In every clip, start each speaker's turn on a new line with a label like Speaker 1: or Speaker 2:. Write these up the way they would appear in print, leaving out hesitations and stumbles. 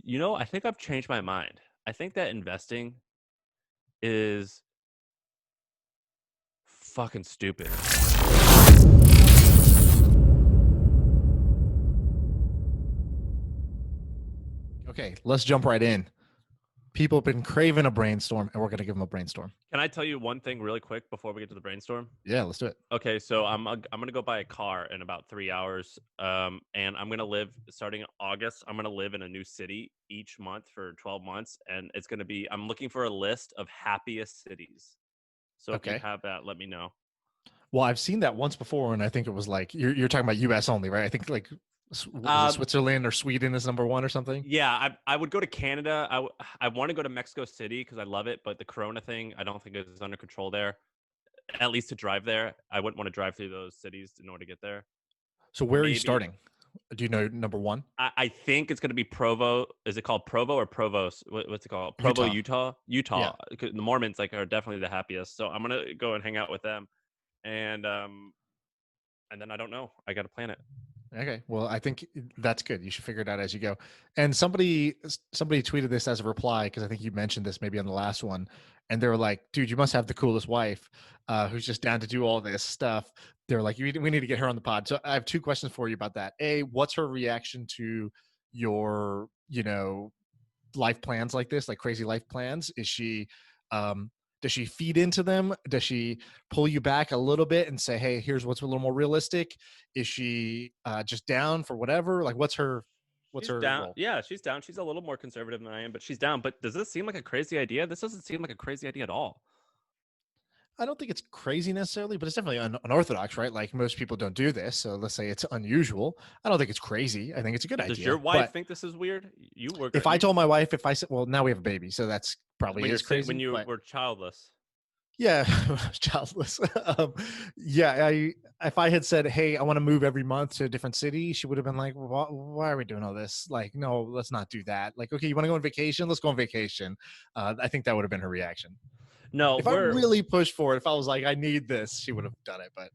Speaker 1: I think I've changed my mind. I think that investing is fucking stupid.
Speaker 2: Okay, let's jump right in. People have been craving a brainstorm, and we're going to give them a brainstorm.
Speaker 1: Can I tell you one thing really quick before we get to the brainstorm?
Speaker 2: Yeah, let's do it.
Speaker 1: Okay, so I'm gonna go buy a car in about 3 hours, and I'm gonna live starting in August. I'm gonna live in a new city each month for 12 months, and it's gonna be. I'm looking for a list of happiest cities. So if you
Speaker 2: Okay.
Speaker 1: have that, let me know.
Speaker 2: Well, I've seen that once before, and I think it was like you're talking about U.S. only, right? I think like is it
Speaker 1: Um,
Speaker 2: Switzerland or Sweden is number one or something.
Speaker 1: yeah, I would go to Canada. I want to go to Mexico City because I love it, but the Corona thing, I don't think is under control there. At least to drive there, I wouldn't want to drive through those cities in order to get there.
Speaker 2: So where are you
Speaker 1: Maybe
Speaker 2: starting? Do you know number one?
Speaker 1: I think it's going to be Provo. Is it called Provo or Provost? What's it called? Provo,
Speaker 2: Utah.
Speaker 1: Utah.
Speaker 2: Yeah.
Speaker 1: Utah. The Mormons are definitely the happiest. So I'm gonna go and hang out with them, and then I don't know. I got to plan it.
Speaker 2: Okay. Well, I think that's good. You should figure it out as you go. And somebody tweeted this as a reply because I think you mentioned this maybe on the last one, and they were like, "Dude, you must have the coolest wife, who's just down to do all this stuff." They're like, "We need to get her on the pod." So I have two questions for you about that. A, what's her reaction to your, life plans like this, like crazy life plans? Is she, um, does she feed into them? Does she pull you back a little bit and say, "Hey, here's what's a little more realistic"? Is she just down for whatever? Like, what's
Speaker 1: She's
Speaker 2: her
Speaker 1: down.
Speaker 2: role?
Speaker 1: Yeah, she's down. She's a little more conservative than I am, but she's down. But does this seem like a crazy idea? This doesn't seem like a crazy idea at all.
Speaker 2: I don't think it's crazy necessarily, but it's definitely unorthodox, right? Like most people don't do this, so let's say it's unusual. I don't think it's crazy. I think it's a good
Speaker 1: Does your
Speaker 2: idea.
Speaker 1: wife
Speaker 2: But
Speaker 1: think this is weird? You work.
Speaker 2: if I told my wife, if I said, well, now we have a baby, so that's probably is
Speaker 1: when
Speaker 2: crazy.
Speaker 1: you
Speaker 2: But
Speaker 1: were childless.
Speaker 2: yeah, childless. Yeah, if I had said, "Hey, I want to move every month to a different city," she would have been like, "Why are we doing all this? Like, no, let's not do that. Like, okay, you want to go on vacation? Let's go on vacation." I think that would have been her reaction.
Speaker 1: No,
Speaker 2: If I really pushed for it, if I was like, "I need this," she would have done it. But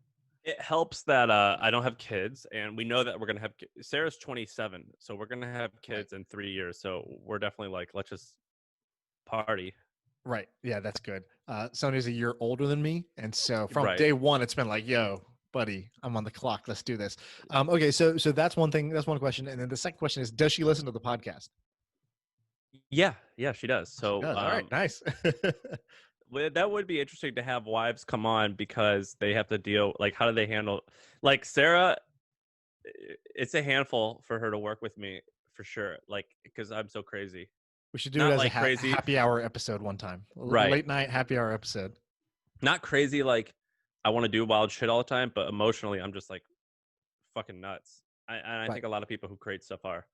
Speaker 1: it helps that I don't have kids, and we know that we're gonna have. Sarah's 27, so we're gonna have
Speaker 2: right,
Speaker 1: kids in 3 years. So we're definitely like, let's just party.
Speaker 2: right, yeah, that's good. Sony's a year older than me, and so from
Speaker 1: Right.
Speaker 2: day one, it's been like, "Yo, buddy, I'm on the clock. Let's do this." Okay, so that's one thing. That's one question, and then the second question is, does she listen to the podcast?
Speaker 1: Yeah, yeah, she does.
Speaker 2: She
Speaker 1: So
Speaker 2: does. All right, nice.
Speaker 1: that would be interesting to have wives come on because they have to deal. Like, how do they handle? Like Sarah, it's a handful for her to work with me for sure. Like, because I'm so crazy.
Speaker 2: We should do it
Speaker 1: Not
Speaker 2: as a
Speaker 1: like crazy,
Speaker 2: happy hour episode one time.
Speaker 1: right?
Speaker 2: Late night happy hour episode.
Speaker 1: Not crazy like I want to do wild shit all the time, but emotionally, I'm just like fucking nuts. And I
Speaker 2: Right.
Speaker 1: think a lot of people who create stuff are.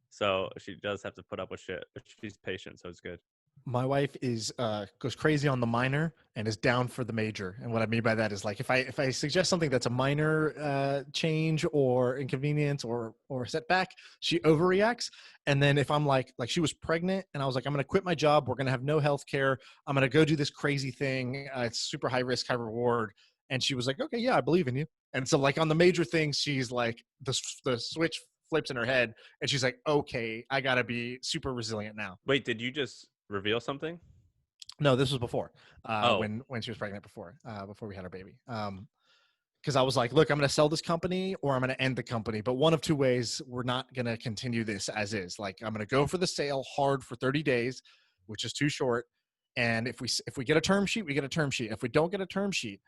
Speaker 1: So she does have to put up with shit, but she's patient, so it's good.
Speaker 2: My wife is goes crazy on the minor and is down for the major. And what I mean by that is like if I suggest something that's a minor change or inconvenience or setback, she overreacts. And then if I'm like she was pregnant and I was like, I'm gonna quit my job, we're gonna have no health care, I'm gonna go do this crazy thing. It's super high risk, high reward. And she was like, okay, yeah, I believe in you. And so like on the major things, she's like the switch flips in her head and she's like, okay, I gotta be super resilient now.
Speaker 1: Wait, did you just reveal something?
Speaker 2: No, this was before
Speaker 1: Oh,
Speaker 2: when she was pregnant before we had our baby. Because I was like, look, I'm going to sell this company or I'm going to end the company. But one of two ways, we're not going to continue this as is. Like, I'm going to go for the sale hard for 30 days, which is too short. And if we get a term sheet, we get a term sheet. If we don't get a term sheet,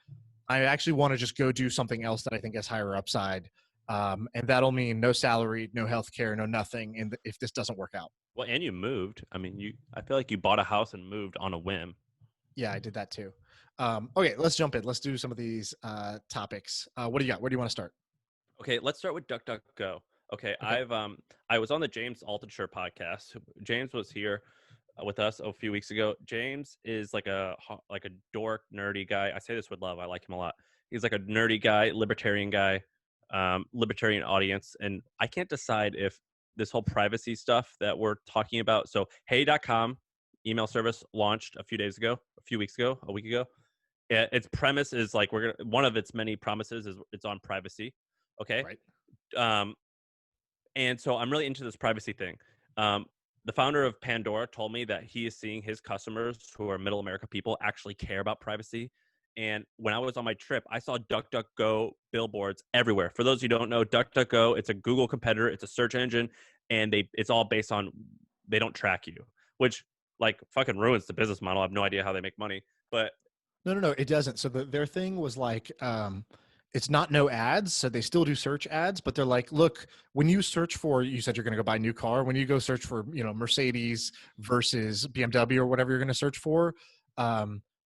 Speaker 2: I actually want to just go do something else that I think has higher upside. And that'll mean no salary, no health care, no nothing. And if this doesn't work out.
Speaker 1: well, and you moved. I mean, I feel like you bought a house and moved on a whim.
Speaker 2: Yeah, I did that too. Okay, let's jump in. Let's do some of these topics. What do you got? Where do you want to start?
Speaker 1: Okay, let's start with DuckDuckGo. Okay,
Speaker 2: Okay.
Speaker 1: I was on the James Altucher podcast. James was here with us a few weeks ago. James is like a dork, nerdy guy. I say this with love. I like him a lot. He's like a nerdy guy, libertarian guy, libertarian audience, and I can't decide if this whole privacy stuff that we're talking about. So, hey.com email service launched a few weeks ago, a week ago. Its premise is like one of its many promises is it's on privacy. Okay.
Speaker 2: Right.
Speaker 1: Um, and so I'm really into this privacy thing. Um, the founder of Pandora told me that he is seeing his customers who are middle America people actually care about privacy. And when I was on my trip, I saw DuckDuckGo billboards everywhere. For those who don't know, DuckDuckGo, it's a Google competitor. It's a search engine, and it's all based on they don't track you, which like fucking ruins the business model. I have no idea how they make money, but
Speaker 2: No, it doesn't. So their thing was like, it's not no ads. So they still do search ads, but they're like, look, when you search for, you said you're going to go buy a new car. When you go search for, Mercedes versus BMW or whatever you're going to search for,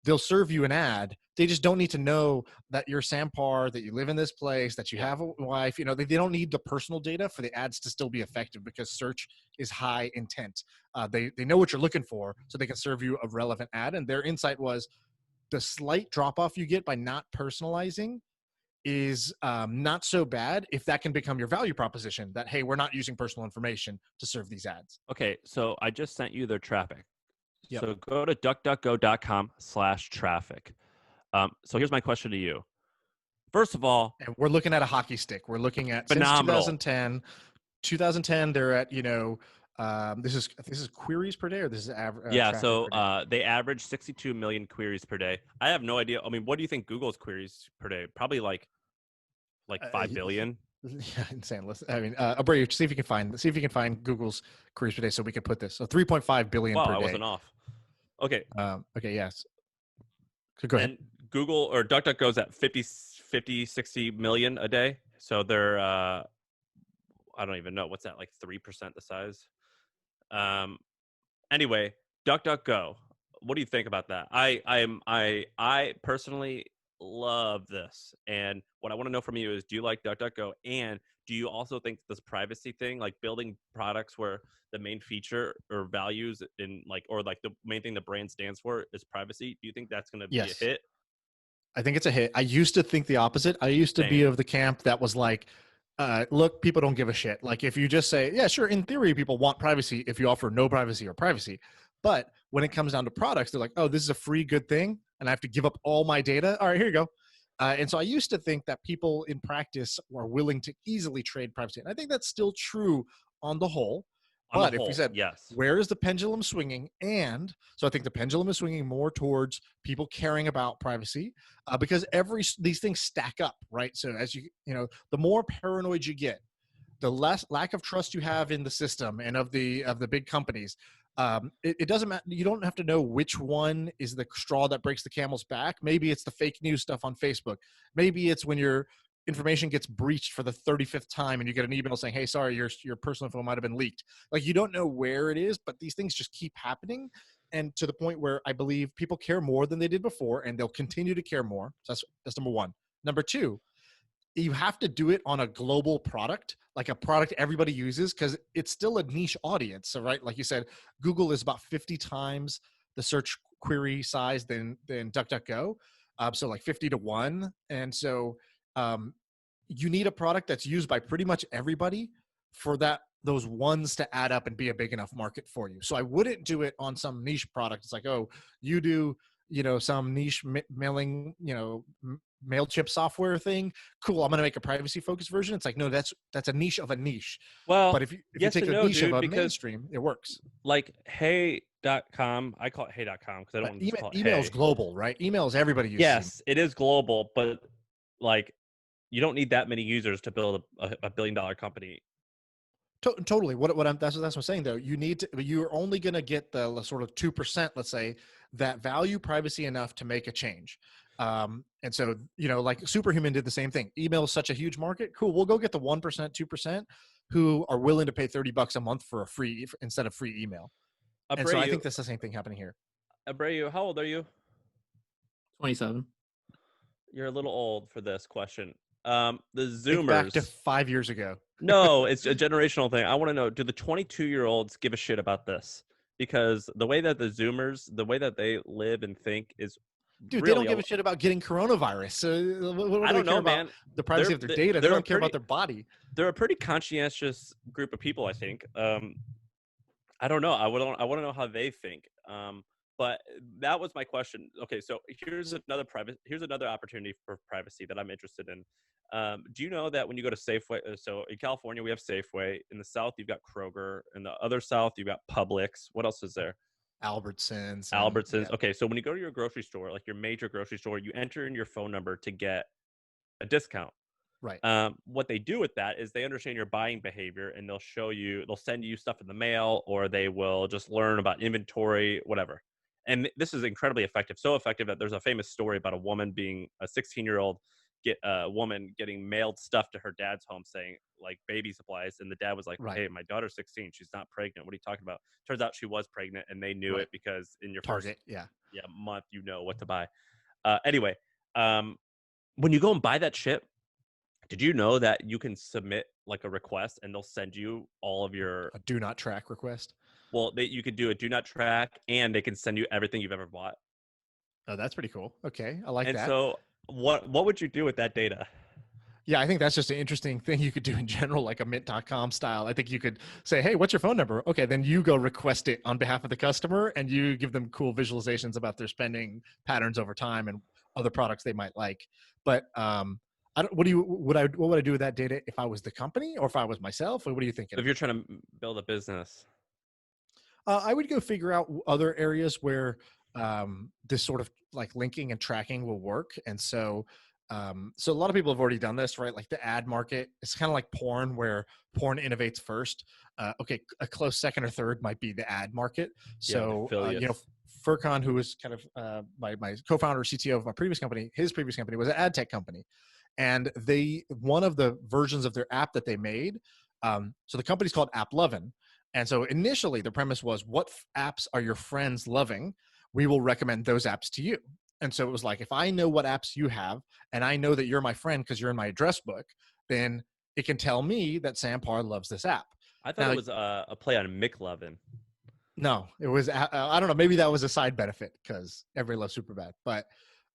Speaker 2: they'll serve you an ad. They just don't need to know that you're Sam Parr, that you live in this place, that you have a wife. They don't need the personal data for the ads to still be effective because search is high intent. They know what you're looking for, so they can serve you a relevant ad. And their insight was, the slight drop off you get by not personalizing is not so bad if that can become your value proposition, that, hey, we're not using personal information to serve these ads.
Speaker 1: okay, so I just sent you their traffic.
Speaker 2: Yep.
Speaker 1: So go to duckduckgo.com/traffic. So here's my question to you. First of all,
Speaker 2: and we're looking at a hockey stick. We're looking at
Speaker 1: phenomenal.
Speaker 2: Since 2010, they're at, this is queries per day, or this is average?
Speaker 1: Yeah, so they average 62 million queries per day. I have no idea. I mean, what do you think Google's queries per day? Probably like 5 billion.
Speaker 2: Yeah, insane. I mean, Abreu, see if you can find Google's queries per day so we can put this. So 3.5 billion per day.
Speaker 1: I wasn't off. Okay.
Speaker 2: Okay, yes. So go ahead.
Speaker 1: And Google or DuckDuckGo's at 50, 60 million a day. So they're I don't even know what's that, like 3% the size. Anyway, DuckDuckGo. What do you think about that? I personally love this, and what I want to know from you is, do you like DuckDuckGo, and do you also think this privacy thing, like building products where the main feature or values in or the main thing the brand stands for is privacy? Do you think that's going to be a hit?
Speaker 2: I think it's a hit. I used to think the opposite. I used to be of the camp that was like, look, people don't give a shit. Like, if you just say, yeah, sure, in theory, people want privacy if you offer no privacy or privacy. But when it comes down to products, they're like, oh, this is a free good thing, and I have to give up all my data. All right, here you go. And so I used to think that people in practice were willing to easily trade privacy. And I think that's still true on the whole. But if we said,
Speaker 1: yes,
Speaker 2: where is the pendulum swinging? And so I think the pendulum is swinging more towards people caring about privacy, because these things stack up, right? So as the more paranoid you get, the less lack of trust you have in the system and of the big companies. It doesn't matter. You don't have to know which one is the straw that breaks the camel's back. Maybe it's the fake news stuff on Facebook. Maybe it's when your information gets breached for the 35th time and you get an email saying, hey, sorry, your personal info might have been leaked. Like, you don't know where it is, but these things just keep happening. And to the point where I believe people care more than they did before, and they'll continue to care more. So that's number one. Number two, you have to do it on a global product, like a product everybody uses, because it's still a niche audience. So, right, like you said, Google is about 50 times the search query size than DuckDuckGo. So like 50 to 1. And so you need a product that's used by pretty much everybody for those ones to add up and be a big enough market for you. So I wouldn't do it on some niche product. It's like, oh, you do, some niche mailing, MailChimp software thing. Cool, I'm going to make a privacy focused version. It's like, no, that's a niche of a niche.
Speaker 1: Well,
Speaker 2: but if you take a niche of a mainstream, it works.
Speaker 1: Like hey.com, I call it hey.com because I don't want to call it
Speaker 2: email's
Speaker 1: hey.
Speaker 2: global, right? Email's everybody uses.
Speaker 1: Yes, it is global, but like, you don't need that many users to build a $1 billion company.
Speaker 2: Totally. That's what I'm saying though. You're only going to get the sort of 2%, let's say, that value privacy enough to make a change. And so, like Superhuman did the same thing. Email is such a huge market. Cool. We'll go get the 1%, 2% who are willing to pay $30 a month for instead of free email.
Speaker 1: Abreu,
Speaker 2: and so I think that's the same thing happening here.
Speaker 1: Abreu, how old are you?
Speaker 3: 27.
Speaker 1: You're a little old for this question. The Zoomers.
Speaker 2: Think back to 5 years ago.
Speaker 1: No, it's a generational thing. I want to know, do the 22-year-olds give a shit about this? Because the way that the Zoomers, the way that they live and think is
Speaker 2: Dude, they don't give a shit about getting coronavirus. So what
Speaker 1: I don't know, man.
Speaker 2: The privacy of their data. They don't care about their body.
Speaker 1: They're a pretty conscientious group of people, I think. I don't know. I want to know how they think. But that was my question. Okay, so here's another opportunity for privacy that I'm interested in. Do you know that when you go to Safeway, so in California we have Safeway, in the South you've got Kroger, in the other South you've got Publix. What else is there?
Speaker 2: Albertsons and
Speaker 1: Albertsons. Okay, so when you go to your grocery store, like your major grocery store, you enter in your phone number to get a discount.
Speaker 2: right.
Speaker 1: What they do with that is they understand your buying behavior, and they'll send you stuff in the mail, or they will just learn about inventory, whatever. And this is incredibly effective, so effective that there's a famous story about a woman being a 16-year-old woman getting mailed stuff to her dad's home saying like baby supplies, and the dad was like,
Speaker 2: Right.
Speaker 1: hey, my daughter's 16, she's not pregnant, what are you talking about? Turns out she was pregnant, and they knew
Speaker 2: Right.
Speaker 1: it because in your
Speaker 2: Target.
Speaker 1: first
Speaker 2: Yeah.
Speaker 1: month you know what to buy. Anyway, when you go and buy that shit, did you know that you can submit like a request and they'll send you all of your,
Speaker 2: A do not track request.
Speaker 1: well, you could do a do not track, and they can send you everything you've ever bought.
Speaker 2: Oh, that's pretty cool. Okay. I like
Speaker 1: And
Speaker 2: that.
Speaker 1: so what would you do with that data?
Speaker 2: Yeah, I think that's just an interesting thing you could do in general, like a mint.com style. I think you could say, hey, what's your phone number? Okay, then you go request it on behalf of the customer, and you give them cool visualizations about their spending patterns over time and other products they might like. But I don't, what would I do with that data if I was the company or if I was myself? Or what are you thinking?
Speaker 1: If you're trying to build a business.
Speaker 2: I would go figure out other areas where this sort of like linking and tracking will work. And so, so a lot of people have already done this, right? Like the ad market, it's kind of like porn, where porn innovates first. Okay, a close second or third might be the ad market. So, Furkan, who was kind of my co-founder, CTO of my previous company, his previous company was an ad tech company, and one of the versions of their app that they made. So the company's called AppLovin. And so initially the premise was, what apps are your friends loving? We will recommend those apps to you. And so it was like, if I know what apps you have and I know that you're my friend because you're in my address book, then it can tell me that Sam Parr loves this app.
Speaker 1: I thought it was a play on McLovin.
Speaker 2: No, it was, I don't know, maybe that was a side benefit because everybody loves Superbad. But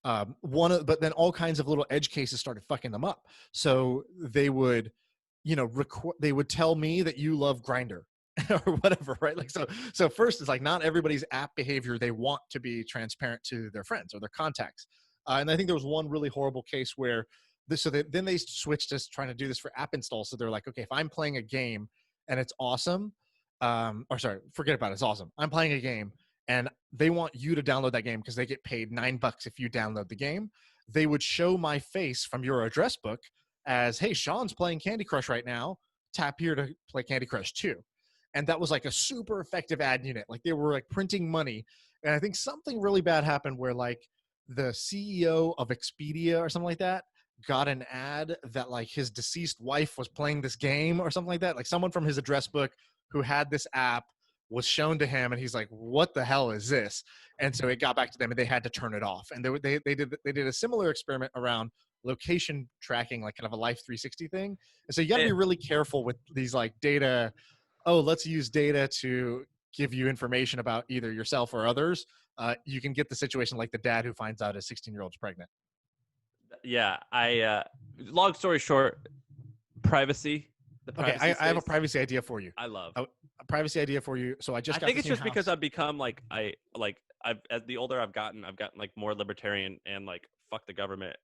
Speaker 2: but then all kinds of little edge cases started fucking them up. So they would, they would tell me that you love Grinder or whatever, right? Like, so first it's like, not everybody's app behavior they want to be transparent to their friends or their contacts. And I think there was one really horrible case where then they switched to trying to do this for app installs. So they're like, okay, if I'm playing a game and it's awesome, or sorry, forget about it, it's awesome. I'm playing a game and they want you to download that game because they get paid $9 if you download the game. They would show my face from your address book as, hey, Shaan's playing Candy Crush right now. Tap here to play Candy Crush 2. And that was like a super effective ad unit. Like they were like printing money. And I think something really bad happened where like the CEO of Expedia or something like that got an ad that like his deceased wife was playing this game or something like that. Like someone from his address book who had this app was shown to him and he's like, what the hell is this? And so it got back to them and they had to turn it off. And they did a similar experiment around location tracking, like kind of a Life 360 thing. And so you got to be really careful with these like data. Oh, let's use data to give you information about either yourself or others. You can get the situation like the dad who finds out his 16-year-old's pregnant.
Speaker 1: Yeah, long story short, privacy.
Speaker 2: Okay, I have a privacy idea for you.
Speaker 1: I love
Speaker 2: a privacy idea for you. So I
Speaker 1: think it's just because I've become like as the older I've gotten like more libertarian and like fuck the government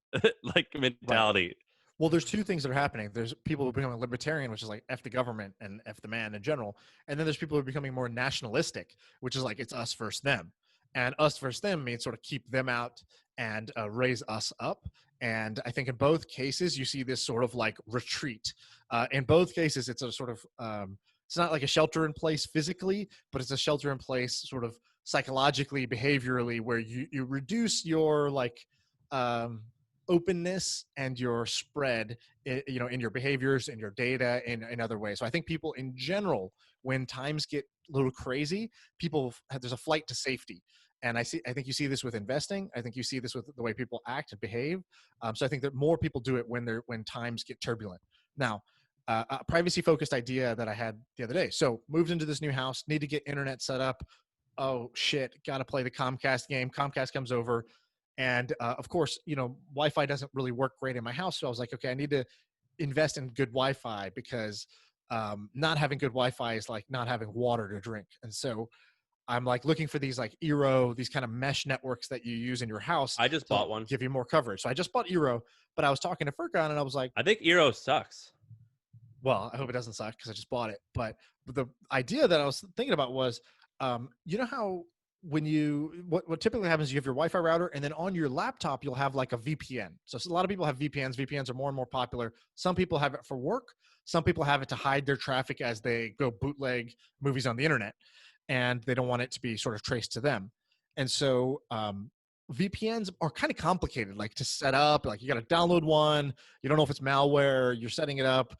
Speaker 1: like mentality.
Speaker 2: Right. Well, there's two things that are happening. There's people who are becoming libertarian, which is like F the government and F the man in general. And then there's people who are becoming more nationalistic, which is like it's us versus them. And us versus them means sort of keep them out and raise us up. And I think in both cases, you see this sort of like retreat. In both cases, it's a sort of, it's not like a shelter in place physically, but it's a shelter in place sort of psychologically, behaviorally, where you reduce your like, openness and your spread, in your behaviors and your data in other ways. So I think people in general, when times get a little crazy, there's a flight to safety. And I think you see this with investing. I think you see this with the way people act and behave. So I think that more people do it when times get turbulent. Now, a privacy focused idea that I had the other day. So moved into this new house, need to get internet set up. Oh shit, got to play the Comcast game. Comcast comes over. And of course, Wi-Fi doesn't really work great in my house. So I was like, okay, I need to invest in good Wi-Fi because not having good Wi-Fi is like not having water to drink. And so I'm like looking for these like Eero, these kind of mesh networks that you use in your house.
Speaker 1: I just
Speaker 2: to
Speaker 1: bought one.
Speaker 2: give you more coverage. So I just bought Eero, but I was talking to Furkan and I was like,
Speaker 1: I think Eero sucks.
Speaker 2: well, I hope it doesn't suck because I just bought it. But the idea that I was thinking about was, you know how when what typically happens, you have your Wi-Fi router, and then on your laptop you'll have like a VPN. So a lot of people have VPNs. VPNs are more and more popular. Some people have it for work. Some people have it to hide their traffic as they go bootleg movies on the internet, and they don't want it to be sort of traced to them. And so VPNs are kind of complicated, like to set up. Like you got to download one. You don't know if it's malware. You're setting it up.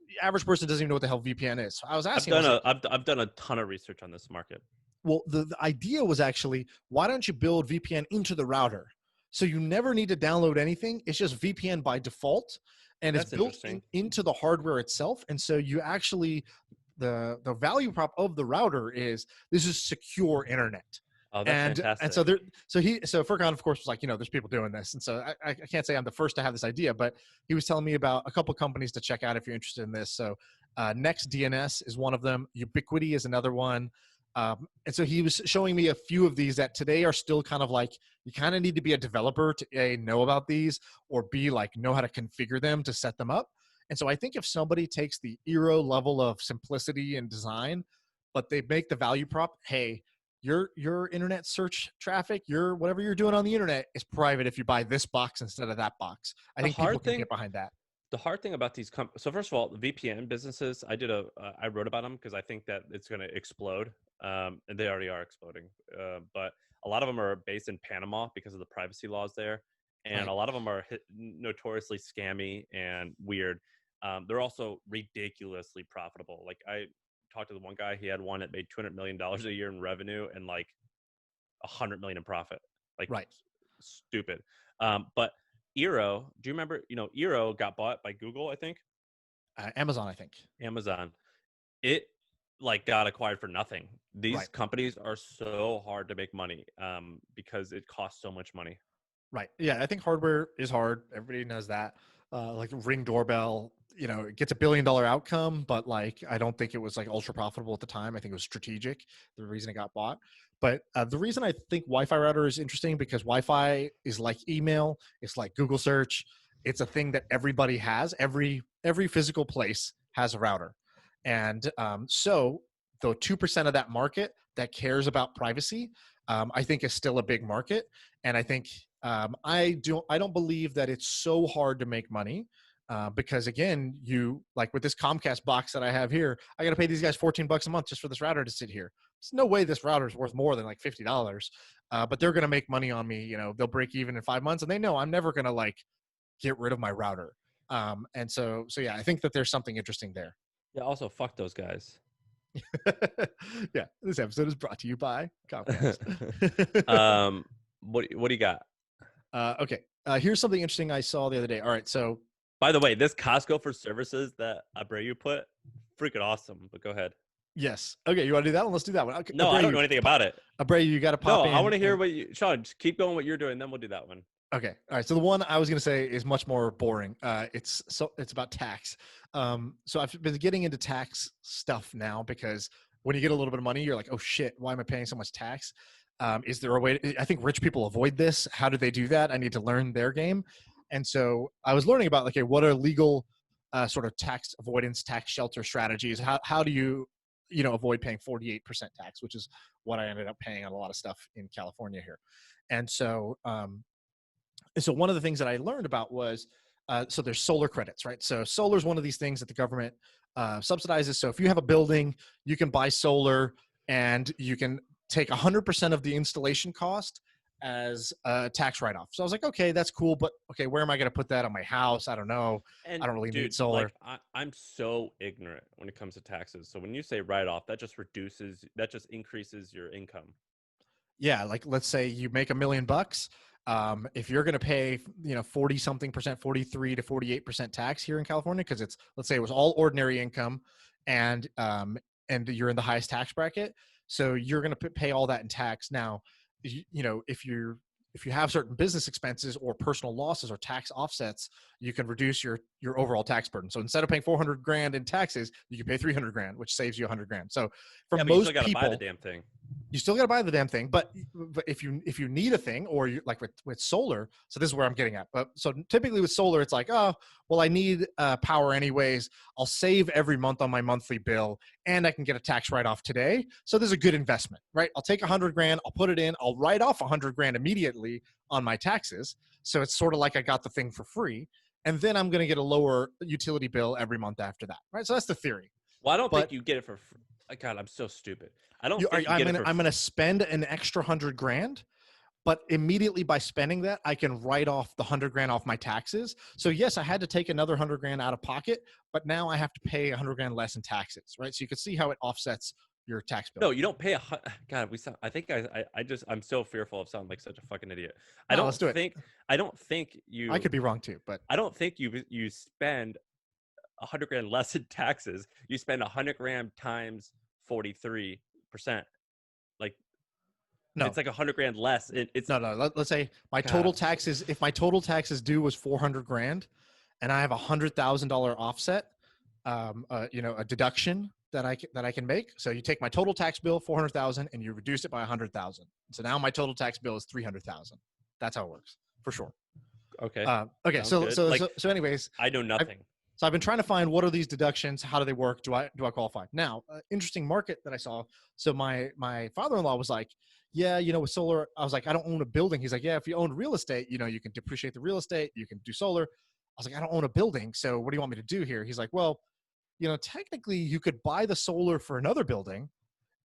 Speaker 2: The average person doesn't even know what the hell VPN is. So I was asking.
Speaker 1: I've done a ton of research on this market.
Speaker 2: Well, the idea was actually, why don't you build VPN into the router? So you never need to download anything. It's just VPN by default, and
Speaker 1: That's
Speaker 2: it's built into the hardware itself. And so you actually, the value prop of the router is this is secure internet.
Speaker 1: Oh, that's fantastic.
Speaker 2: And so Furkan, of course, was like, there's people doing this. And so I can't say I'm the first to have this idea, but he was telling me about a couple companies to check out if you're interested in this. So Next DNS is one of them. Ubiquity is another one. And so he was showing me a few of these that today are still kind of like, you kind of need to be a developer to A, know about these, or B, like know how to configure them to set them up. And so I think if somebody takes the Eero level of simplicity and design, but they make the value prop, hey, your internet search traffic, your whatever you're doing on the internet is private if you buy this box instead of that box. I think people can get behind that.
Speaker 1: The hard thing about these so first of all, the VPN businesses, I wrote about them because I think that it's going to explode, and they already are exploding. But a lot of them are based in Panama because of the privacy laws there, and a lot of them are notoriously scammy and weird. They're also ridiculously profitable. Like I talked to the one guy, he had one that made $200 million a year in revenue and like $100 million in profit. Like stupid. But Eero, do you remember, Eero got bought by Google, I think?
Speaker 2: Amazon, I think.
Speaker 1: Amazon. It like got acquired for nothing. These companies are so hard to make money because it costs so much money.
Speaker 2: Right. Yeah, I think hardware is hard. Everybody knows that. Like Ring doorbell, it gets $1 billion outcome, but like I don't think it was like ultra profitable at the time. I think it was strategic, the reason it got bought. But the reason I think Wi-Fi router is interesting because Wi-Fi is like email, it's like Google search. It's a thing that everybody has. Every physical place has a router. And so the 2% of that market that cares about privacy, I think is still a big market. And I think I don't believe that it's so hard to make money because again, you like with this Comcast box that I have here, I got to pay these guys $14 a month just for this router to sit here. There's no way this router is worth more than like $50, but they're going to make money on me. They'll break even in 5 months, and they know I'm never going to like get rid of my router. And so yeah, I think that there's something interesting there.
Speaker 1: Yeah. Also, fuck those guys.
Speaker 2: Yeah. This episode is brought to you by Comcast.
Speaker 1: What do you got?
Speaker 2: Okay. Here's something interesting I saw the other day. All right. So,
Speaker 1: by the way, this Costco for services that Abreu put, freaking awesome. But go ahead.
Speaker 2: Yes. Okay. You want to do that one? Let's do that one. Okay.
Speaker 1: No, Abreu, I don't know anything about it.
Speaker 2: Abreu, you got to pop in.
Speaker 1: I want to hear Shaan, just keep going what you're doing, then we'll do that one.
Speaker 2: Okay. All right. So the one I was going to say is much more boring. It's about tax. So I've been getting into tax stuff now because when you get a little bit of money, you're like, oh shit, why am I paying so much tax? Is there a way I think rich people avoid this. How do they do that? I need to learn their game. And so I was learning about what are legal sort of tax avoidance, tax shelter strategies? How do you avoid paying 48% tax, which is what I ended up paying on a lot of stuff in California here. And so one of the things that I learned about was, so there's solar credits, right? So solar is one of these things that the government subsidizes. So if you have a building, you can buy solar and you can take 100% of the installation cost as a tax write-off. So I was like, okay, that's cool, but okay, where am I going to put that on my house? I don't know.
Speaker 1: And
Speaker 2: I don't really need solar.
Speaker 1: Like, I'm so ignorant when it comes to taxes. So when you say write-off, that just increases your income.
Speaker 2: Yeah, like let's say you make $1 million. If you're going to pay, 40 something percent, 43 to 48% tax here in California, because let's say it was all ordinary income and you're in the highest tax bracket. So you're going to pay all that in tax. Now, if you have certain business expenses or personal losses or tax offsets, you can reduce your overall tax burden. So instead of paying $400,000 in taxes, you can pay $300,000, which saves you $100,000. So for most
Speaker 1: you still gotta
Speaker 2: people,
Speaker 1: buy the damn thing.
Speaker 2: You still got to buy the damn thing, but if you need a thing, or you like with solar, so this is where I'm getting at. So typically with solar, it's like, oh, well, I need power anyways. I'll save every month on my monthly bill, and I can get a tax write off today. So there's a good investment, right? I'll take $100 grand, I'll put it in, I'll write off $100 grand immediately on my taxes. So it's sort of like I got the thing for free, and then I'm going to get a lower utility bill every month after that, right? So that's the theory.
Speaker 1: Well, I don't
Speaker 2: But
Speaker 1: think you get it for free. God, I'm so stupid. I don't
Speaker 2: you,
Speaker 1: think you
Speaker 2: I'm
Speaker 1: get it
Speaker 2: gonna
Speaker 1: for
Speaker 2: I'm gonna spend an extra $100 grand, but immediately by spending that, I can write off the $100 grand off my taxes. So yes, I had to take another $100 grand out of pocket, but now I have to pay $100 grand less in taxes, right? So you can see how it offsets your tax bill.
Speaker 1: No, you don't pay God, we sound. I think I'm so fearful of sounding like such a fucking idiot.
Speaker 2: No, let's do it.
Speaker 1: I don't think you.
Speaker 2: I could be wrong too, but
Speaker 1: I don't think you spend $100 grand less in taxes. You spend $100 grand times 43%. Like
Speaker 2: no,
Speaker 1: it's like $100 grand less. It's
Speaker 2: no. Let's say my total taxes. If my total taxes due was 400 grand, and I have $100,000 offset, a deduction that I can make. So you take my total tax bill 400,000 and you reduce it by 100,000. So now my total tax bill is 300,000. That's how it works for sure.
Speaker 1: Okay.
Speaker 2: Okay. So anyways,
Speaker 1: I know nothing.
Speaker 2: So I've been trying to find what are these deductions? How do they work? Do I qualify? Now, interesting market that I saw. So my father-in-law was like, yeah, with solar, I was like, I don't own a building. He's like, yeah, if you own real estate, you can depreciate the real estate. You can do solar. I was like, I don't own a building. So what do you want me to do here? He's like, well, technically you could buy the solar for another building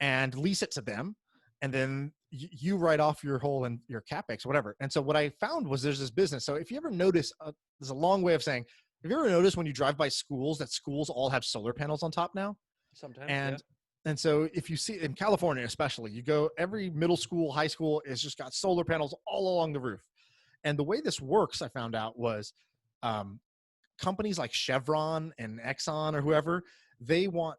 Speaker 2: and lease it to them. And then you write off your whole and your CapEx, whatever. And so what I found was there's this business. So if you ever notice, there's a long way of saying, have you ever noticed when you drive by schools that schools all have solar panels on top now?
Speaker 1: Sometimes,
Speaker 2: and so if you see in California, especially, you go every middle school, high school is just got solar panels all along the roof. And the way this works, I found out, was companies like Chevron and Exxon or whoever, they want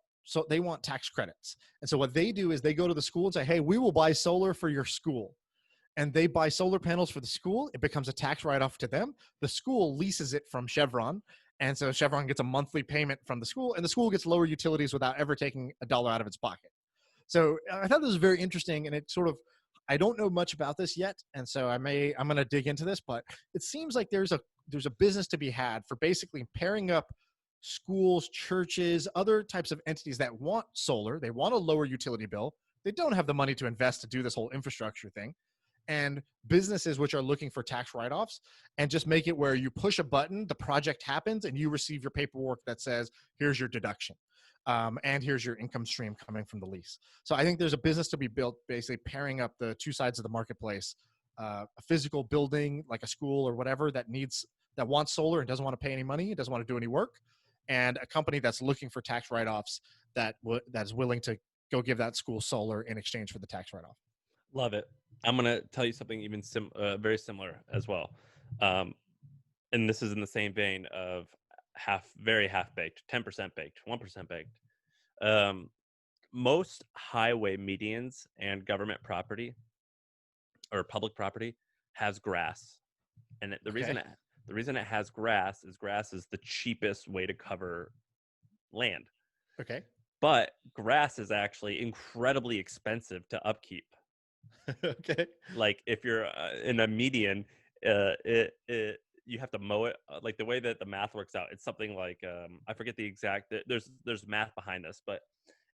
Speaker 2: tax credits. And so what they do is they go to the school and say, hey, we will buy solar for your school. And they buy solar panels for the school. It becomes a tax write-off to them. The school leases it from Chevron. And so Chevron gets a monthly payment from the school, and the school gets lower utilities without ever taking a dollar out of its pocket. So I thought this was very interesting, and it sort of, I don't know much about this yet. And so I'm going to dig into this, but it seems like there's a business to be had for basically pairing up schools, churches, other types of entities that want solar. They want a lower utility bill. They don't have the money to invest to do this whole infrastructure thing. And businesses which are looking for tax write-offs, and just make it where you push a button, the project happens, and you receive your paperwork that says, here's your deduction. And here's your income stream coming from the lease. So I think there's a business to be built, basically pairing up the two sides of the marketplace, a physical building like a school or whatever that wants solar and doesn't want to pay any money, doesn't want to do any work, and a company that's looking for tax write-offs that is willing to go give that school solar in exchange for the tax write-off.
Speaker 1: Love it. I'm going to tell you something even very similar as well. And this is in the same vein of very half-baked, 10% baked, 1% baked. Most highway medians and government property or public property has grass. And the reason it has grass is the cheapest way to cover land.
Speaker 2: Okay.
Speaker 1: But grass is actually incredibly expensive to upkeep.
Speaker 2: Okay.
Speaker 1: Like if you're in a median, you have to mow it. Like the way that the math works out, it's something like I forget the exact. There's math behind this, but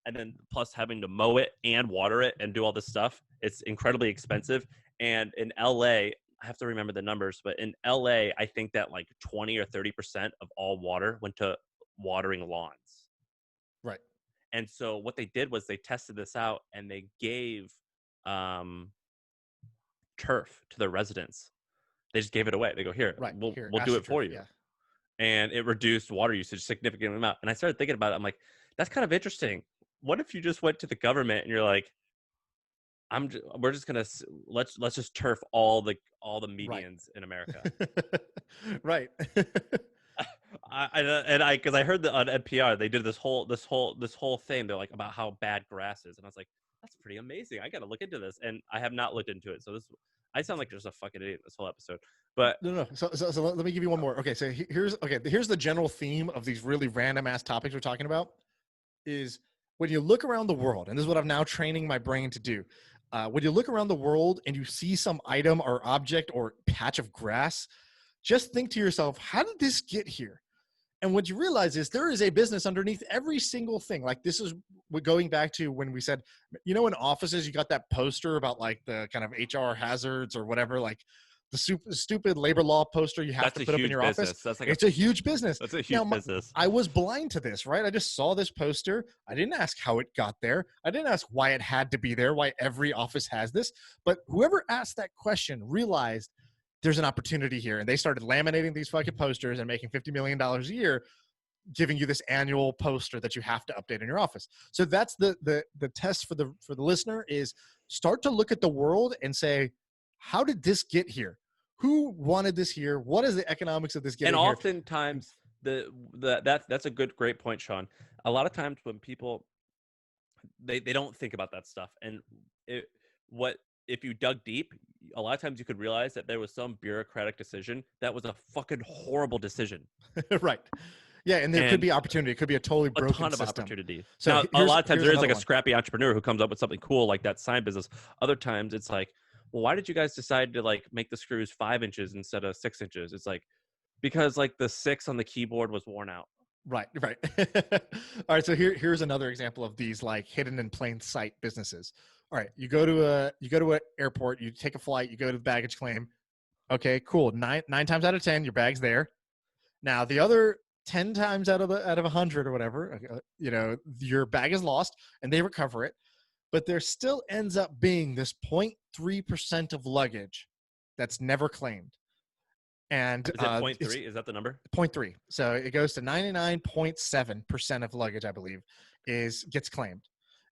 Speaker 1: and then plus having to mow it and water it and do all this stuff, it's incredibly expensive. And in LA, I have to remember the numbers, but in LA, I think that like 20 or 30% of all water went to watering lawns.
Speaker 2: Right.
Speaker 1: And so what they did was they tested this out and they gave turf to their residents. They just gave it away. They go, here,
Speaker 2: right,
Speaker 1: we'll do it for you.
Speaker 2: Yeah.
Speaker 1: And it reduced water usage a significant amount. And I started thinking about it. I'm like, that's kind of interesting. What if you just went to the government and you're like, we're just gonna let's just turf all the medians in America.
Speaker 2: Right.
Speaker 1: Because I heard that on NPR they did this whole thing. They're like about how bad grass is, and I was like, that's pretty amazing. I got to look into this, and I have not looked into it. So I sound like just a fucking idiot this whole episode. But
Speaker 2: no. So let me give you one more. Okay, so here's the general theme of these really random ass topics we're talking about. Is when you look around the world, and this is what I'm now training my brain to do. when you look around the world and you see some item or object or patch of grass, just think to yourself, how did this get here? And what you realize is there is a business underneath every single thing. Like this is going back to when we said, in offices, you got that poster about like the kind of HR hazards or whatever, like the stupid labor law poster you have to put up in your office.
Speaker 1: That's like
Speaker 2: it's a huge business.
Speaker 1: That's a huge business.
Speaker 2: I was blind to this, right? I just saw this poster. I didn't ask how it got there. I didn't ask why it had to be there, why every office has this. But whoever asked that question realized there's an opportunity here. And they started laminating these fucking posters and making $50 million a year, giving you this annual poster that you have to update in your office. So that's the test for the listener is start to look at the world and say, how did this get here? Who wanted this here? What is the economics of this getting here?
Speaker 1: And oftentimes that's a great point, Shaan. A lot of times when people they don't think about that stuff, and if you dug deep, a lot of times you could realize that there was some bureaucratic decision that was a fucking horrible decision.
Speaker 2: Right. Yeah, and there could be opportunity. It could be a totally broken
Speaker 1: a ton of
Speaker 2: system.
Speaker 1: opportunity.
Speaker 2: So
Speaker 1: now, a lot of times there is like a
Speaker 2: one.
Speaker 1: scrappy entrepreneur who comes up with something cool like that sign business. Other times it's like, well, why did you guys decide to like make the screws 5 inches instead of 6 inches? It's like, because like the 6 on the keyboard was worn out.
Speaker 2: Right. All right. So here's another example of these like hidden in plain sight businesses. All right. You go to an airport, you take a flight, you go to the baggage claim. Okay, cool. Nine times out of 10, your bag's there. Now the other 10 times out of 100 or whatever, your bag is lost and they recover it. But there still ends up being this 0.3% of luggage that's never claimed. And
Speaker 1: is it 0.3? Is that the number?
Speaker 2: 0.3. So it goes to 99.7% of luggage, I believe, gets claimed.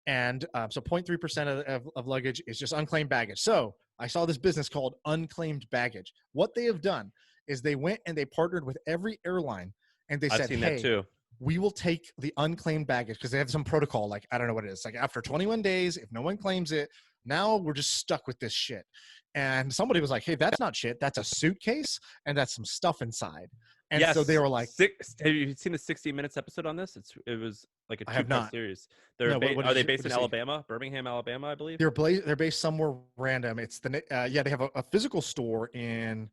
Speaker 2: And so 0.3% of luggage is just unclaimed baggage. So I saw this business called Unclaimed Baggage. What they have done is they went and they partnered with every airline and they said, hey,
Speaker 1: that too.
Speaker 2: We will take the unclaimed baggage because they have some protocol. Like, I don't know what it is. Like after 21 days, if no one claims it, now we're just stuck with this shit. And somebody was like, hey, that's not shit. That's a suitcase and that's some stuff inside. And
Speaker 1: yes.
Speaker 2: So they were like,
Speaker 1: have you seen the 60 Minutes episode on this? It was like a 2-part series. Are they based in Alabama, Birmingham, Alabama, I believe?
Speaker 2: They're based somewhere random. It's they have a physical store in,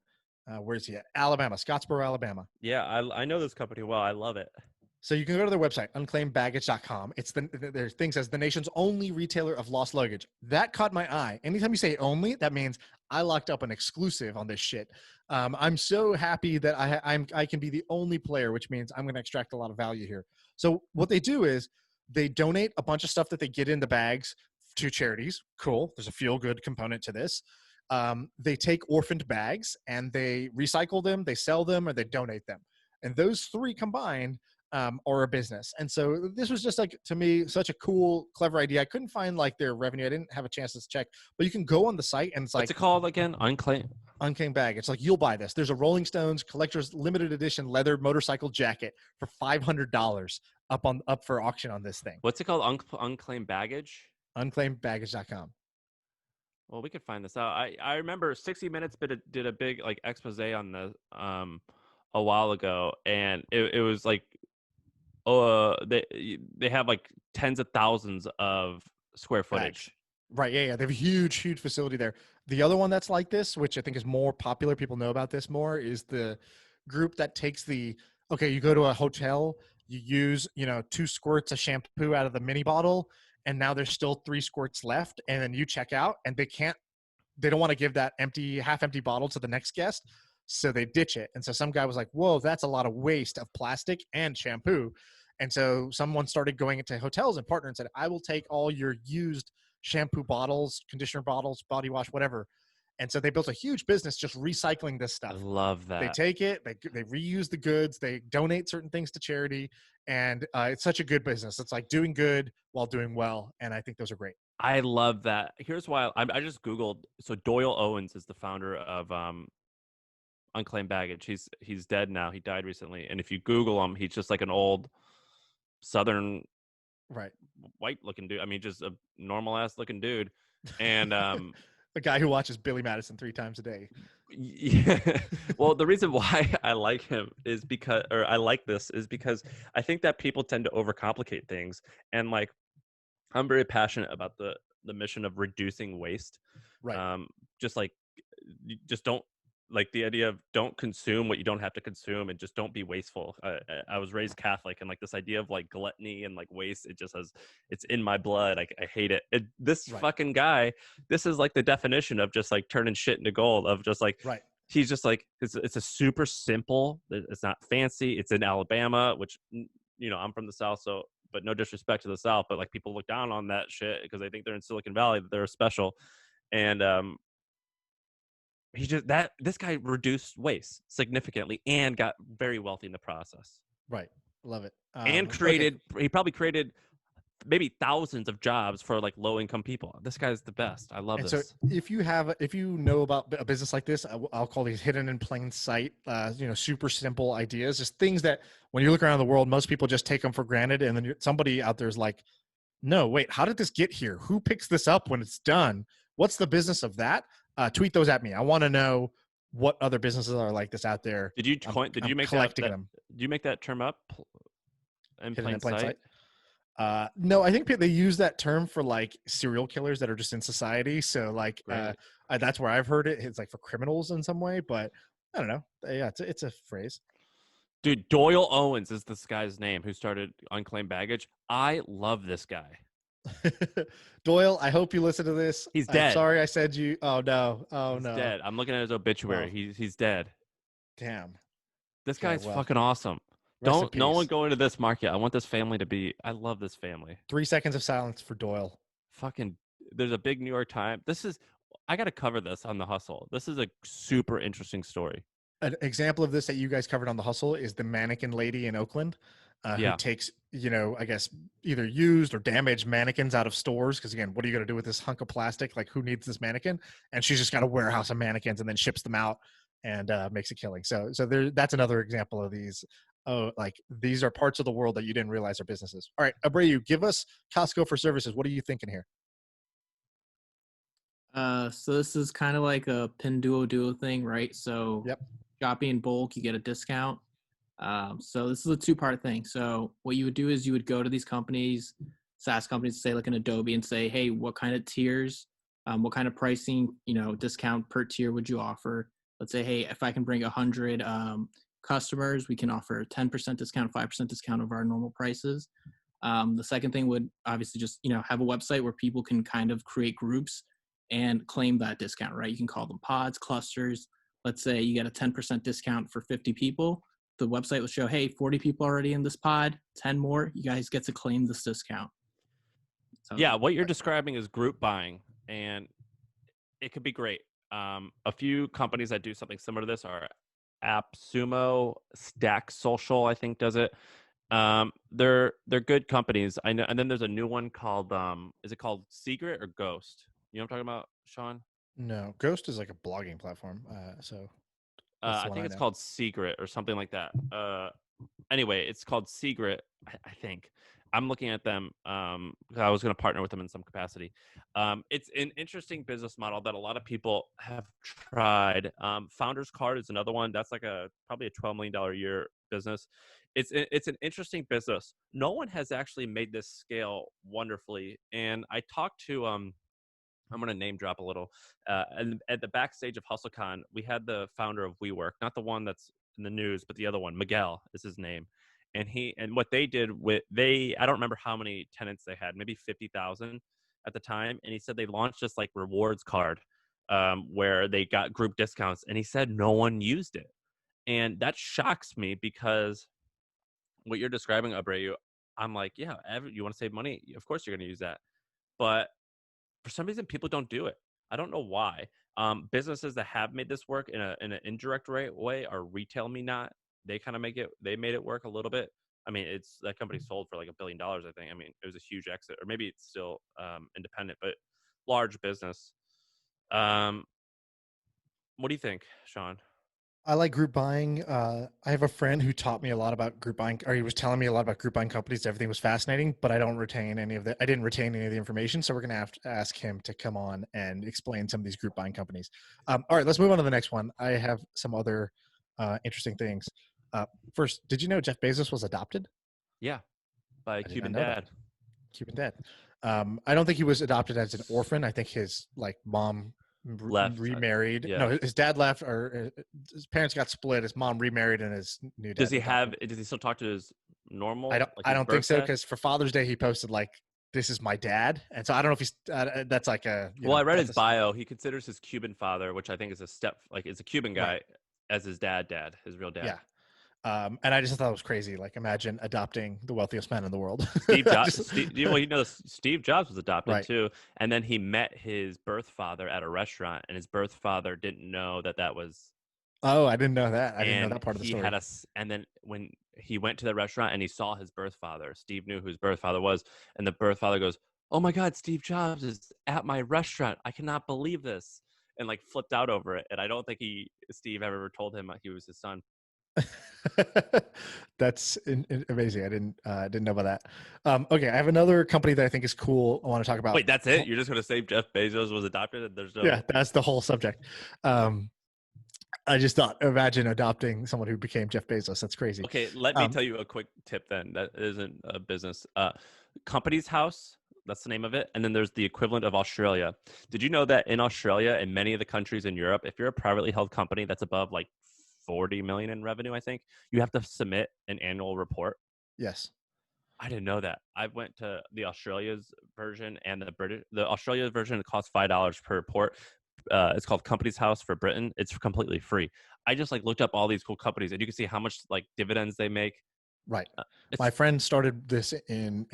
Speaker 2: where's he at? Alabama, Scottsboro, Alabama.
Speaker 1: Yeah, I know this company well. I love it.
Speaker 2: So you can go to their website, unclaimedbaggage.com. It's their thing says the nation's only retailer of lost luggage. That caught my eye. Anytime you say only, that means I locked up an exclusive on this shit. I'm so happy that I can be the only player, which means I'm going to extract a lot of value here. So what they do is they donate a bunch of stuff that they get in the bags to charities. Cool. There's a feel-good component to this. They take orphaned bags and they recycle them, they sell them, or they donate them. And those three combined or a business. And so this was just like, to me, such a cool, clever idea. I couldn't find like their revenue. I didn't have a chance to check, but you can go on the site and it's like,
Speaker 1: what's it called again?
Speaker 2: Unclaimed Bag. It's like, you'll buy this. There's a Rolling Stones collector's limited edition leather motorcycle jacket for $500 up for auction on this thing.
Speaker 1: What's it called? Unclaimed Baggage?
Speaker 2: Unclaimedbaggage.com.
Speaker 1: Well, we could find this out. I remember 60 Minutes did a big like expose on the a while ago, and it was like, they have like tens of thousands of square footage.
Speaker 2: Right. Yeah. They have a huge facility there. The other one that's like this, which I think is more popular, people know about this more, is the group that takes you go to a hotel, you use, 2 squirts of shampoo out of the mini bottle, and now there's still 3 squirts left, and then you check out and they don't want to give that half empty bottle to the next guest. So they ditch it. And so some guy was like, whoa, that's a lot of waste of plastic and shampoo. And so someone started going into hotels and partner and said, I will take all your used shampoo bottles, conditioner bottles, body wash, whatever. And so they built a huge business just recycling this stuff.
Speaker 1: I love that.
Speaker 2: They take it, they reuse the goods, they donate certain things to charity. And it's such a good business. It's like doing good while doing well. And I think those are great.
Speaker 1: I love that. Here's why I just Googled. So Doyle Owens is the founder of Unclaimed Baggage. He's dead now. He died recently. And if you Google him, he's just like an old Southern white looking dude. I mean, just a normal ass looking dude. And
Speaker 2: the guy who watches Billy Madison 3 times a day.
Speaker 1: Yeah. Well, the reason why I like him is because I think that people tend to overcomplicate things. And like, I'm very passionate about the the mission of reducing waste.
Speaker 2: Right.
Speaker 1: Just like just don't like the idea of don't consume what you don't have to consume and just don't be wasteful. I was raised Catholic, and like this idea of like gluttony and like waste, it's in my blood. I hate it. This
Speaker 2: Right.
Speaker 1: fucking guy, this is like the definition of just like turning shit into gold, of just like,
Speaker 2: Right.
Speaker 1: he's just like, it's a super simple, it's not fancy. It's in Alabama, which, I'm from the South, so, but no disrespect to the South, but like people look down on that shit because they think they're in Silicon Valley, that they're special. And this guy reduced waste significantly and got very wealthy in the process,
Speaker 2: Right. Love it.
Speaker 1: and
Speaker 2: Okay.
Speaker 1: he probably created maybe thousands of jobs for like low income people. This guy's the best. I love
Speaker 2: And
Speaker 1: this.
Speaker 2: so if you know about a business like this, I'll call these hidden in plain sight, super simple ideas, just things that when you look around the world, most people just take them for granted. And then somebody out there is like, no, wait, how did this get here? Who picks this up when it's done? What's the business of that? Tweet those at me. I want to know what other businesses are like this out there.
Speaker 1: Did you make
Speaker 2: collecting
Speaker 1: that?
Speaker 2: them?
Speaker 1: Did you make that term up? In
Speaker 2: Hidden
Speaker 1: plain
Speaker 2: in plain
Speaker 1: sight?
Speaker 2: sight. No, I think they use that term for like serial killers that are just in society. So like, that's where I've heard it. It's like for criminals in some way, but I don't know. Yeah, it's a phrase.
Speaker 1: Dude, Doyle Owens is this guy's name who started Unclaimed Baggage. I love this guy.
Speaker 2: Doyle, I hope you listen to this.
Speaker 1: He's
Speaker 2: I'm
Speaker 1: dead.
Speaker 2: sorry I said you. Oh no.
Speaker 1: He's dead. I'm looking at his obituary.
Speaker 2: Well,
Speaker 1: He's dead.
Speaker 2: Damn.
Speaker 1: This
Speaker 2: Okay,
Speaker 1: guy's fucking awesome.
Speaker 2: Rest in
Speaker 1: No one
Speaker 2: peace.
Speaker 1: go into this market. I want this family to be. I love this family.
Speaker 2: 3 seconds of silence for Doyle.
Speaker 1: Fucking. There's a big New York Times. I got to cover this on The Hustle. This is a super interesting story.
Speaker 2: An example of this that you guys covered on The Hustle is the mannequin lady in Oakland, who takes, I guess either used or damaged mannequins out of stores. Because again, what are you going to do with this hunk of plastic? Like, who needs this mannequin? And she's just got a warehouse of mannequins and then ships them out and makes a killing. So that's another example of these. Oh, like these are parts of the world that you didn't realize are businesses. All right, Abreu, give us Costco for services. What are you thinking here?
Speaker 3: So this is kind of like a Pinduoduo thing, right? So
Speaker 2: Yep.
Speaker 3: shopping in bulk, you get a discount. So this is a two-part thing. So what you would do is you would go to these companies, SaaS companies, say like an Adobe, and say, hey, what kind of tiers, what kind of pricing, discount per tier would you offer? Let's say, hey, if I can bring 100 customers, we can offer a 10% discount, 5% discount of our normal prices. The second thing would obviously just, have a website where people can kind of create groups and claim that discount, right? You can call them pods, clusters. Let's say you get a 10% discount for 50 people. The website will show, hey, 40 people already in this pod, 10 more, you guys get to claim this discount.
Speaker 1: So, yeah, what you're describing is group buying, and it could be great. A few companies that do something similar to this are AppSumo, Stack Social, I think, does it. They're good companies. I know, and then there's a new one called is it called Secret or Ghost? You know what I'm talking about, Shaan?
Speaker 2: No, Ghost is like a blogging platform.
Speaker 1: I think it's called Secret or something like that. Anyway, it's called Secret, I think. I'm looking at them. I was going to partner with them in some capacity. It's an interesting business model that a lot of people have tried. Founders Card is another one. That's like probably a $12 million a year business. It's an interesting business. No one has actually made this scale wonderfully. And I talked to I'm going to name drop a little. And at the backstage of HustleCon, we had the founder of WeWork, not the one that's in the news, but the other one. Miguel is his name. And what they did I don't remember how many tenants they had, maybe 50,000 at the time. And he said they launched this like rewards card where they got group discounts. And he said no one used it. And that shocks me because what you're describing, Abreu, I'm like, yeah, you want to save money? Of course you're going to use that. But for some reason, people don't do it. I don't know why. Businesses that have made this work in an indirect way are Retail Me Not. They kind of they made it work a little bit. I mean, that company sold for like $1 billion, I think. I mean, it was a huge exit, or maybe it's still independent, but large business. What do you think, Shaan?
Speaker 2: I like group buying. I have a friend who taught me a lot about group buying, or he was telling me a lot about group buying companies. Everything was fascinating, but I didn't retain any of the information. So we're going to have to ask him to come on and explain some of these group buying companies. All right, let's move on to the next one. I have some other interesting things. First, did you know Jeff Bezos was adopted?
Speaker 1: Yeah, by a Cuban dad.
Speaker 2: Cuban dad. I don't think he was adopted as an orphan. I think his like mom
Speaker 1: Left.
Speaker 2: remarried.
Speaker 1: Yeah.
Speaker 2: No, his dad left, or his parents got split. His mom remarried, and his new dad.
Speaker 1: Does he
Speaker 2: adopted him.
Speaker 1: does he still talk to his normal?
Speaker 2: I don't.
Speaker 1: Like
Speaker 2: I
Speaker 1: his
Speaker 2: don't think
Speaker 1: birth
Speaker 2: so
Speaker 1: dad?
Speaker 2: because for Father's Day he posted like, "This is my dad," and so I don't know if he's. That's like a.
Speaker 1: Well, I read his bio. He considers his Cuban father, which I think is is a Cuban guy,
Speaker 2: Right.
Speaker 1: as his his real dad.
Speaker 2: Yeah. And I just thought it was crazy. Like, imagine adopting the wealthiest man in the world.
Speaker 1: Steve Jobs.
Speaker 2: Just-
Speaker 1: Steve Jobs was adopted
Speaker 2: Right.
Speaker 1: too, and then he met his birth father at a restaurant, and his birth father didn't know that was.
Speaker 2: Oh, I didn't know that. I didn't know
Speaker 1: And
Speaker 2: that part of the
Speaker 1: he
Speaker 2: story.
Speaker 1: had and then when he went to the restaurant and he saw his birth father, Steve knew who his birth father was, and the birth father goes, "Oh my God, Steve Jobs is at my restaurant! I cannot believe this!" and like flipped out over it. And I don't think Steve ever told him he was his son.
Speaker 2: That's amazing. I didn't know about that. Okay, I have another company that I think is cool. I want to talk about.
Speaker 1: Wait, that's it? You're just going to say Jeff Bezos was adopted and there's no...
Speaker 2: Yeah, that's the whole subject. I just thought, imagine adopting someone who became Jeff Bezos. That's crazy.
Speaker 1: Okay, let me tell you a quick tip then. That isn't a business. Company's House, that's the name of it. And then there's the equivalent of Australia. Did you know that in Australia and many of the countries in Europe, if you're a privately held company that's above like 40 million in revenue, I think, you have to submit an annual report?
Speaker 2: Yes.
Speaker 1: I didn't know that. I went to the Australia's version and the Australia version. It costs $5 per report. It's called Company's House for Britain. It's completely free. I just like looked up all these cool companies, and you can see how much like dividends they make.
Speaker 2: Right. My friend started this in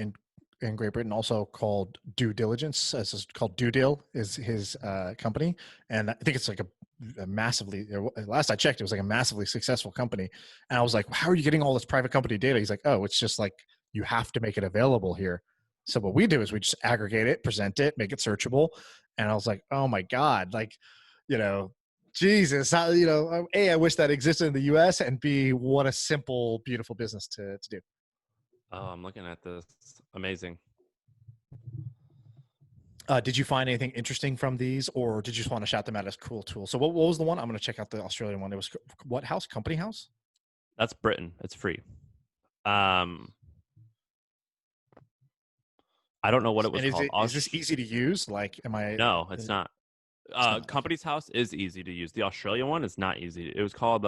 Speaker 2: Great Britain, also called Due Diligence. It's called Due Deal is his company, and I think it's like a massively. Last I checked, it was like a massively successful company. And I was like, "How are you getting all this private company data?" He's like, "Oh, it's just like you have to make it available here." So what we do is we just aggregate it, present it, make it searchable. And I was like, "Oh my God!" Like, Jesus, how, A, I wish that existed in the US, and B, what a simple, beautiful business to do.
Speaker 1: Oh, I'm looking at this. Amazing.
Speaker 2: Did you find anything interesting from these, or did you just want to shout them out as cool tools? So what was the one? I'm going to check out the Australian one. It was what house? Company House?
Speaker 1: That's Britain. It's free. I don't know what it was called.
Speaker 2: Is this easy to use? Like, am I?
Speaker 1: No, it's not. Company's House is easy to use. The Australian one is not easy. It was called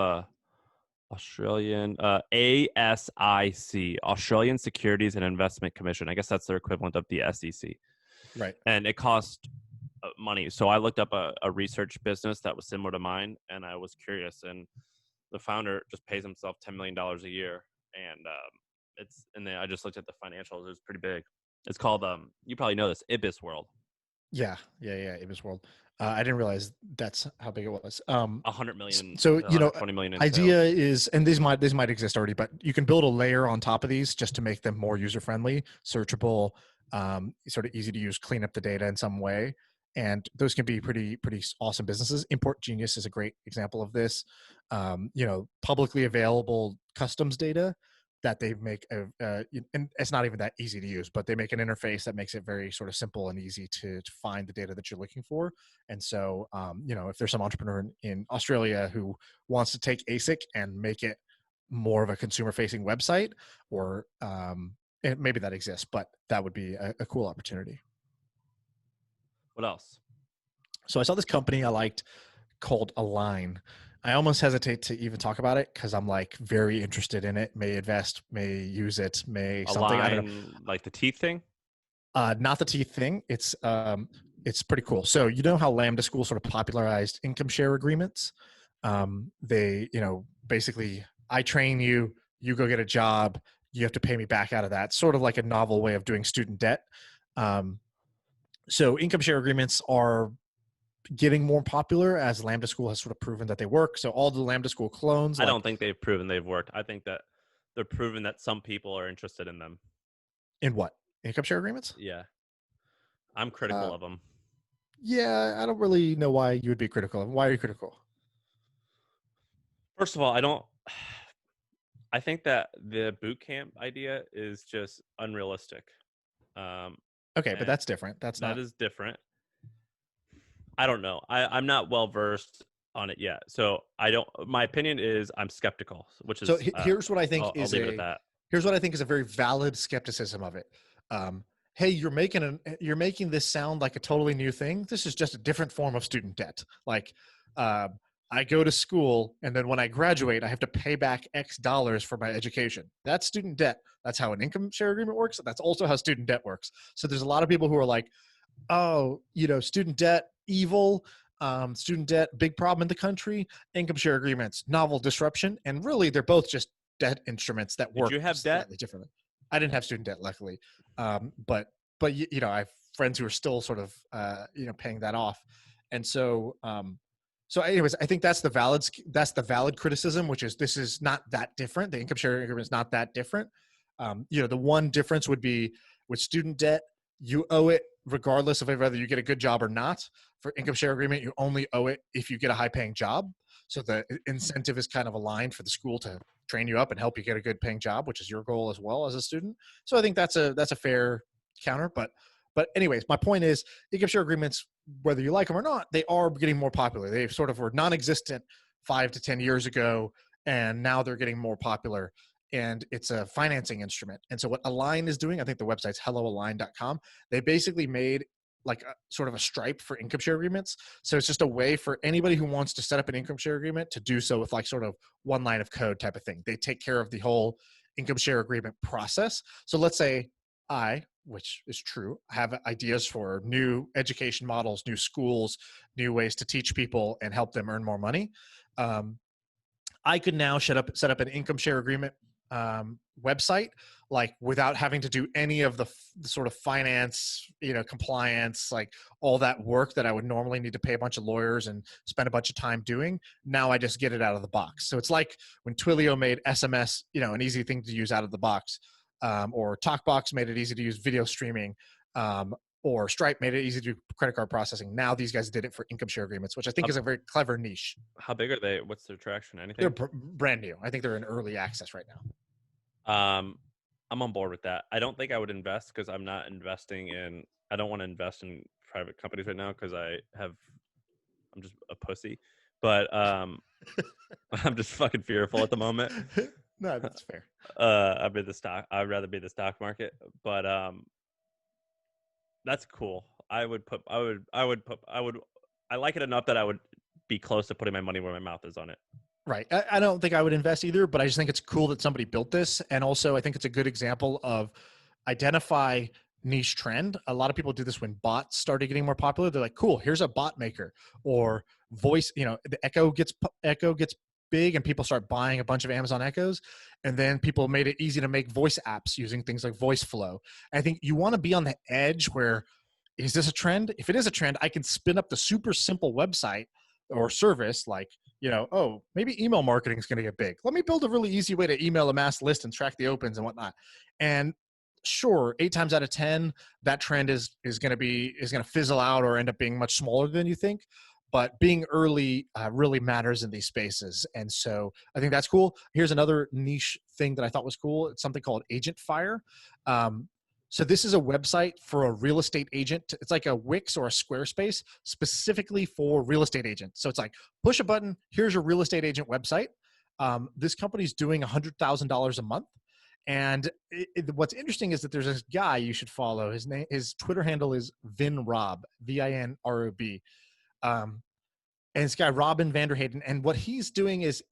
Speaker 1: Australian ASIC, Australian Securities and Investment Commission. I guess that's their equivalent of the SEC.
Speaker 2: Right.
Speaker 1: And it cost money. So I looked up a research business that was similar to mine, and I was curious. And the founder just pays himself $10 million a year, and I just looked at the financials. It was pretty big. It's called you probably know this, Ibis World.
Speaker 2: Yeah. Ibis World. I didn't realize that's how big it was.
Speaker 1: 100 million.
Speaker 2: So
Speaker 1: 20 million.
Speaker 2: Idea is, and these might exist already, but you can build a layer on top of these just to make them more user friendly, searchable, sort of easy to use, clean up the data in some way, and those can be pretty awesome businesses. Import Genius is a great example of this. Publicly available customs data that they make, and it's not even that easy to use, but they make an interface that makes it very sort of simple and easy to find the data that you're looking for. And so, if there's some entrepreneur in Australia who wants to take ASIC and make it more of a consumer-facing website, or maybe that exists, but that would be a cool opportunity.
Speaker 1: What else?
Speaker 2: So I saw this company I liked called Align. I almost hesitate to even talk about it because I'm like very interested in it, may invest, may use it, may something. I don't know.
Speaker 1: Like the teeth thing?
Speaker 2: Not the teeth thing. It's pretty cool. So you know how Lambda School sort of popularized income share agreements? They, basically I train you, you go get a job, you have to pay me back out of that. Sort of like a novel way of doing student debt. So income share agreements are getting more popular as Lambda School has sort of proven that they work. So all the Lambda School clones.
Speaker 1: I don't think they've proven they've worked. I think that they're proven that some people are interested in them.
Speaker 2: In what? Income share agreements?
Speaker 1: Yeah. I'm critical of them.
Speaker 2: Yeah, I don't really know why you would be critical of them. Why are you critical?
Speaker 1: First of all, I think that the boot camp idea is just unrealistic.
Speaker 2: Okay, but that's different. That
Speaker 1: is different. I don't know. I'm not well versed on it yet, so my opinion is I'm skeptical. Which is
Speaker 2: here's what I think
Speaker 1: I'll leave it at that.
Speaker 2: Here's what I think is a very valid skepticism of it. hey, you're making this sound like a totally new thing. This is just a different form of student debt. Like, I go to school, and then when I graduate, I have to pay back X dollars for my education. That's student debt. That's how an income share agreement works. That's also how student debt works. So there's a lot of people who are like, oh, student debt, evil, student debt, big problem in the country, income share agreements, novel disruption. And really, they're both just debt instruments that work
Speaker 1: Did you have debt?
Speaker 2: slightly differently. I didn't have student debt, luckily. But I have friends who are still sort of, paying that off. And so anyways, I think that's the valid criticism, which is this is not that different. The income sharing agreement is not that different. The one difference would be with student debt, you owe it regardless of whether you get a good job or not. For income share agreement, you only owe it if you get a high paying job. So the incentive is kind of aligned for the school to train you up and help you get a good paying job, which is your goal as well as a student. So I think that's a fair counter. But anyways, my point is income share agreements, whether you like them or not, they are getting more popular. They sort of were non-existent 5 to 10 years ago, and now they're getting more popular. And it's a financing instrument. And so what Align is doing, I think the website's helloalign.com. They basically made like a sort of a Stripe for income share agreements. So it's just a way for anybody who wants to set up an income share agreement to do so with like sort of one line of code type of thing. They take care of the whole income share agreement process. So let's say which is true, have ideas for new education models, new schools, new ways to teach people and help them earn more money. I could now set up an income share agreement website, like without having to do any of the sort of finance, compliance, like all that work that I would normally need to pay a bunch of lawyers and spend a bunch of time doing. Now I just get it out of the box. So it's like when Twilio made SMS, an easy thing to use out of the box, or TalkBox made it easy to use video streaming, or Stripe made it easy to do credit card processing. Now these guys did it for income share agreements, which I think is a very clever niche.
Speaker 1: How big are they? What's their traction? Anything?
Speaker 2: They're brand new. I think they're in early access right now.
Speaker 1: I'm on board with that. I don't think I would invest because I'm not investing in. I don't want to invest in private companies right now because I'm just a pussy. But I'm just fucking fearful at the moment.
Speaker 2: No, that's fair.
Speaker 1: I'd rather be the stock market, but that's cool. I like it enough that I would be close to putting my money where my mouth is on it.
Speaker 2: Right. I don't think I would invest either, but I just think it's cool that somebody built this. And also I think it's a good example of identify niche trend. A lot of people do this when bots started getting more popular. They're like, cool, here's a bot maker, or voice, the Echo gets big and people start buying a bunch of Amazon Echoes. And then people made it easy to make voice apps using things like voice flow. I think you want to be on the edge where, is this a trend? If it is a trend, I can spin up the super simple website or service like, maybe email marketing is going to get big. Let me build a really easy way to email a mass list and track the opens and whatnot. And sure, 8 times out of 10, that trend is going to fizzle out or end up being much smaller than you think. But being early really matters in these spaces. And so I think that's cool. Here's another niche thing that I thought was cool. It's something called Agent Fire. So this is a website for a real estate agent. It's like a Wix or a Squarespace specifically for real estate agents. So it's like, push a button, here's your real estate agent website. This company's doing $100,000 a month. And what's interesting is that there's this guy you should follow. His Twitter handle is VinRob, VINROB. And this guy, Robin Vanderhayden. And what he's doing is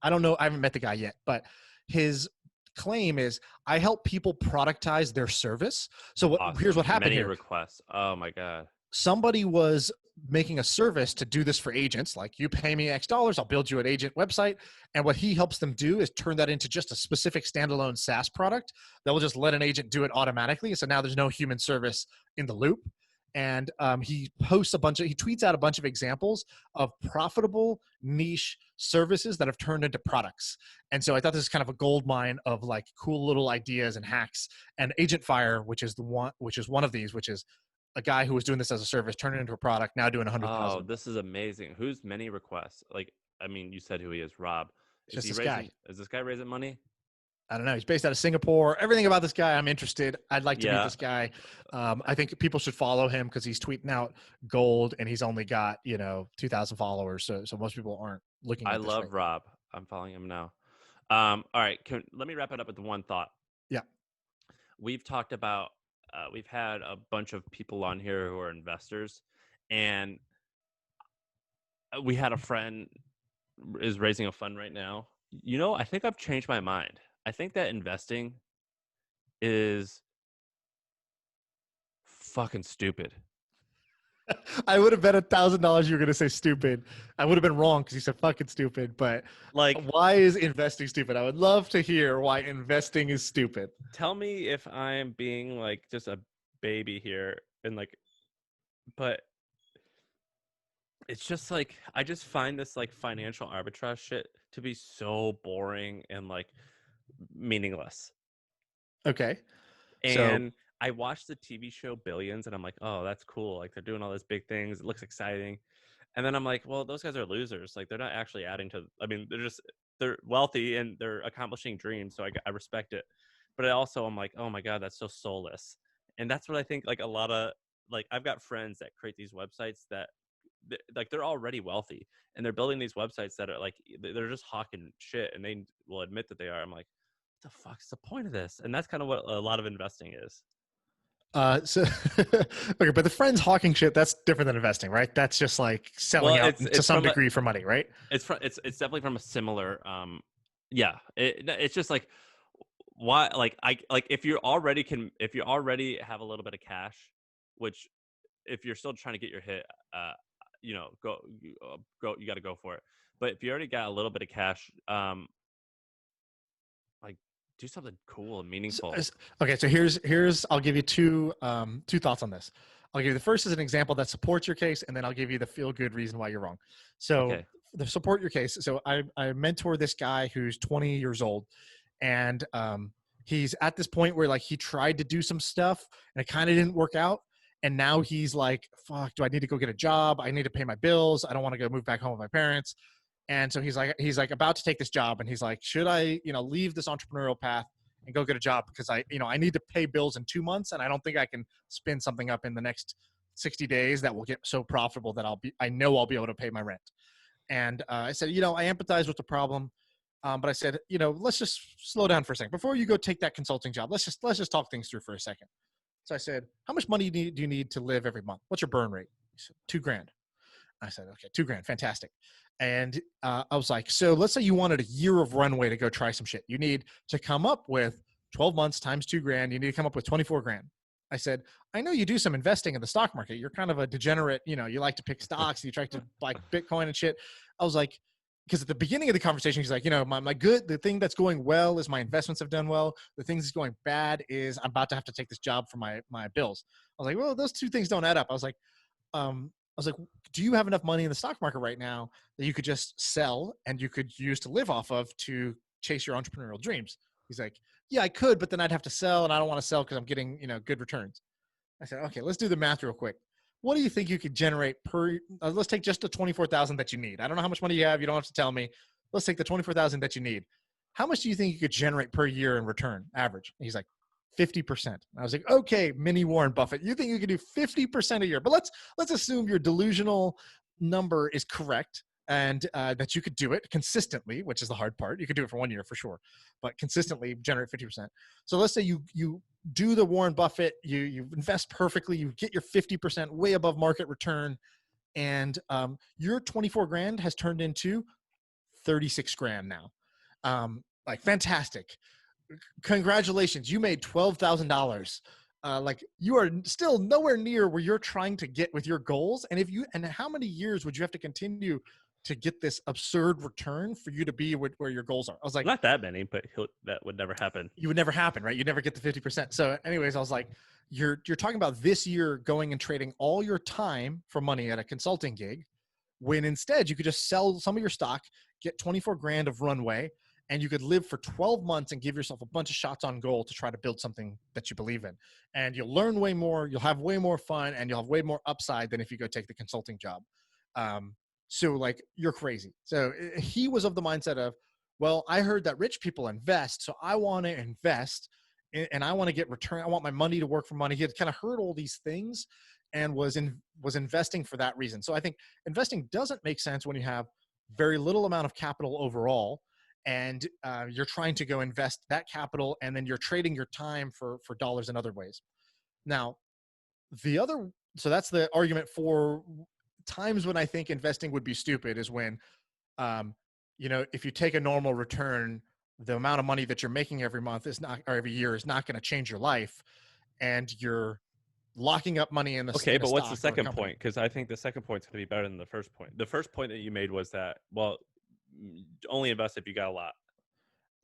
Speaker 2: I don't know, I haven't met the guy yet, but his claim is I help people productize their service. So
Speaker 1: Awesome.
Speaker 2: Here's what happened
Speaker 1: Many
Speaker 2: here.
Speaker 1: requests. Oh my God.
Speaker 2: Somebody was making a service to do this for agents. Like, you pay me X dollars, I'll build you an agent website. And what he helps them do is turn that into just a specific standalone SaaS product that will just let an agent do it automatically. So now there's no human service in the loop. And he tweets out a bunch of examples of profitable niche services that have turned into products. And so I thought this is kind of a gold mine of like cool little ideas and hacks. And Agent Fire, which is one of these, which is a guy who was doing this as a service, turned it into a product, now doing 100,000.
Speaker 1: Oh, this is amazing. Who's many requests? Like, I mean, you said who he is, Rob.
Speaker 2: Just this guy.
Speaker 1: Is this guy raising money?
Speaker 2: I don't know. He's based out of Singapore. Everything about this guy, I'm interested. I'd like to meet this guy. I think people should follow him because he's tweeting out gold and he's only got, 2,000 followers. So most people aren't looking at
Speaker 1: I
Speaker 2: this
Speaker 1: love
Speaker 2: right.
Speaker 1: Rob. I'm following him now. All right. Let me wrap it up with one thought.
Speaker 2: Yeah.
Speaker 1: We've talked about we've had a bunch of people on here who are investors, and we had a friend is raising a fund right now. I think I've changed my mind. I think that investing is fucking stupid.
Speaker 2: I would have bet $1,000 you were going to say stupid. I would have been wrong because you said fucking stupid. But
Speaker 1: Like,
Speaker 2: why is investing stupid? I would love to hear why investing is stupid.
Speaker 1: tell me if I'm being like just a baby here, and like, but it's just like I just find this like financial arbitrage shit to be so boring and like meaningless.
Speaker 2: Okay. So,
Speaker 1: And I watched the TV show Billions, and I'm like, oh, that's cool. Like they're doing all these big things. It looks exciting. And then I'm like, well, those guys are losers. Like they're not actually adding to. I mean, they're wealthy and they're accomplishing dreams. So I respect it. But I'm like, oh my god, that's so soulless. And that's what I think. Like a lot of like I've got friends that create these websites that like they're already wealthy and they're building these websites that are like they're just hawking shit, and they will admit that they are. I'm like, what the fuck's the point of this? And that's kind of what a lot of investing is.
Speaker 2: so okay, but the friends hawking shit, that's different than investing, right? That's just like selling
Speaker 1: Well,
Speaker 2: out to
Speaker 1: it's
Speaker 2: some
Speaker 1: from
Speaker 2: degree for money, right?
Speaker 1: it's definitely from a similar yeah. It's just like why like I like if you already have a little bit of cash, which if you're still trying to get your hit, go you got to go for it. But if you already got a little bit of cash, like do something cool and meaningful.
Speaker 2: Okay, so here's I'll give you two thoughts on this. I'll give you the first as an example that supports your case, and then I'll give you the feel good reason why you're wrong. So
Speaker 1: Okay.
Speaker 2: the support your case. So I mentor this guy who's 20 years old, and he's at this point where like he tried to do some stuff and it kind of didn't work out. And now he's like, fuck, do I need to go get a job? I need to pay my bills. I don't want to go move back home with my parents. And so he's like about to take this job, and he's like, should I, leave this entrepreneurial path and go get a job because I need to pay bills in 2 months, and I don't think I can spin something up in the next 60 days that will get so profitable that I know I'll be able to pay my rent. And I said, I empathize with the problem, but I said, let's just slow down for a second before you go take that consulting job. Let's just talk things through for a second. So I said, how much money do you need to live every month? What's your burn rate? He said, $2,000. I said, okay, $2,000, fantastic. And I was like, so let's say you wanted a year of runway to go try some shit. You need to come up with 12 months times $2,000. You need to come up with 24 grand. I said, I know you do some investing in the stock market. You're kind of a degenerate, you like to pick stocks. You try to buy Bitcoin and shit. I was like, because at the beginning of the conversation, he's like, the thing that's going well is my investments have done well. The thing that's going bad is I'm about to have to take this job for my bills. I was like, well, those two things don't add up. I was like, do you have enough money in the stock market right now that you could just sell and you could use to live off of to chase your entrepreneurial dreams? He's like, yeah, I could, but then I'd have to sell, and I don't want to sell because I'm getting, good returns. I said, okay, let's do the math real quick. What do you think you could generate per, let's take just the 24,000 that you need. I don't know how much money you have. You don't have to tell me. Let's take the 24,000 that you need. How much do you think you could generate per year in return average? And he's like, 50%. I was like, okay, mini Warren Buffett, you think you can do 50% a year, but let's assume your delusional number is correct and that you could do it consistently, which is the hard part. You could do it for 1 year for sure, but consistently generate 50%. So let's say you do the Warren Buffett, you invest perfectly, you get your 50% way above market return, and your 24 grand has turned into 36 grand now. Like fantastic. Congratulations, you made $12,000. Like you are still nowhere near where you're trying to get with your goals. And how many years would you have to continue to get this absurd return for you to be where your goals are? I was like,
Speaker 1: not that many, but that would never happen.
Speaker 2: You would never happen, right? You'd never get the 50%. So anyways, I was like, you're talking about this year going and trading all your time for money at a consulting gig, when instead you could just sell some of your stock, get 24 grand of runway, and you could live for 12 months and give yourself a bunch of shots on goal to try to build something that you believe in. And you'll learn way more, you'll have way more fun, and you'll have way more upside than if you go take the consulting job. So like, you're crazy. So he was of the mindset of, well, I heard that rich people invest, so I want to invest and I want to get return. I want my money to work for money. He had kind of heard all these things and was investing for that reason. So I think investing doesn't make sense when you have very little amount of capital overall, and you're trying to go invest that capital, and then you're trading your time for dollars in other ways. Now, so that's the argument for times when I think investing would be stupid is when, um, if you take a normal return, the amount of money that you're making every month is not, or every year is not going to change your life, and you're locking up money in
Speaker 1: Okay,
Speaker 2: in a
Speaker 1: but what's the
Speaker 2: stock or a
Speaker 1: second
Speaker 2: company.
Speaker 1: point? Because I think the second point's going to be better than the first point. The first point that you made was that, well, only invest if you got a lot.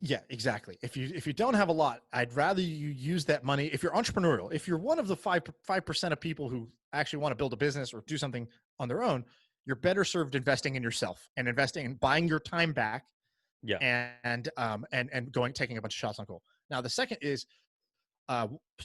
Speaker 2: Yeah, exactly. If you don't have a lot, I'd rather you use that money. If you're entrepreneurial, if you're one of the 5% of people who actually want to build a business or do something on their own, you're better served investing in yourself and investing in buying your time back,
Speaker 1: Yeah.
Speaker 2: and taking a bunch of shots on goal. Now, the second is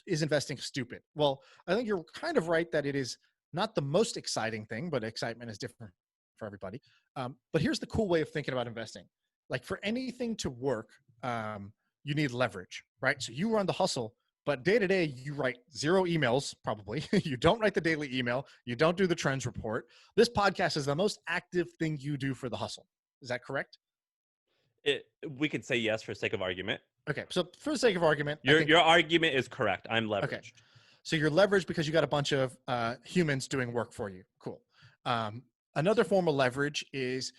Speaker 2: investing stupid? Well, I think you're kind of right that it is not the most exciting thing, but excitement is different for everybody. But here's the cool way of thinking about investing. Like for anything to work, you need leverage, right? So you run the hustle, but day to day, you write 0 emails, probably. You don't write the daily email. You don't do the trends report. This podcast is the most active thing you do for the hustle. Is that correct?
Speaker 1: We could say yes for the sake of argument.
Speaker 2: Okay. So for the sake of argument, I
Speaker 1: Your
Speaker 2: think,
Speaker 1: your argument is correct. I'm leveraged.
Speaker 2: okay. So you're leveraged because you got a bunch of humans doing work for you. Cool. Another form of leverage is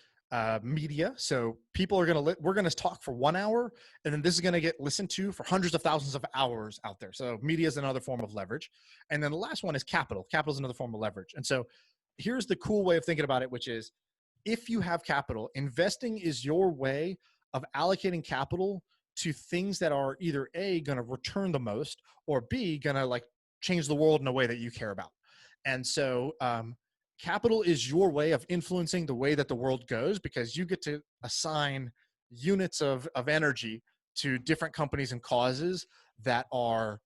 Speaker 2: media. So people are we're going to talk for 1 hour, and then this is going to get listened to for hundreds of thousands of hours out there. So media is another form of leverage. And then the last one is capital. Capital is another form of leverage. And so here's the cool way of thinking about it, which is if you have capital, investing is your way of allocating capital to things that are either A, going to return the most, or B, going to change the world in a way that you care about. And so capital is your way of influencing the way that the world goes, because you get to assign units of energy to different companies and causes that are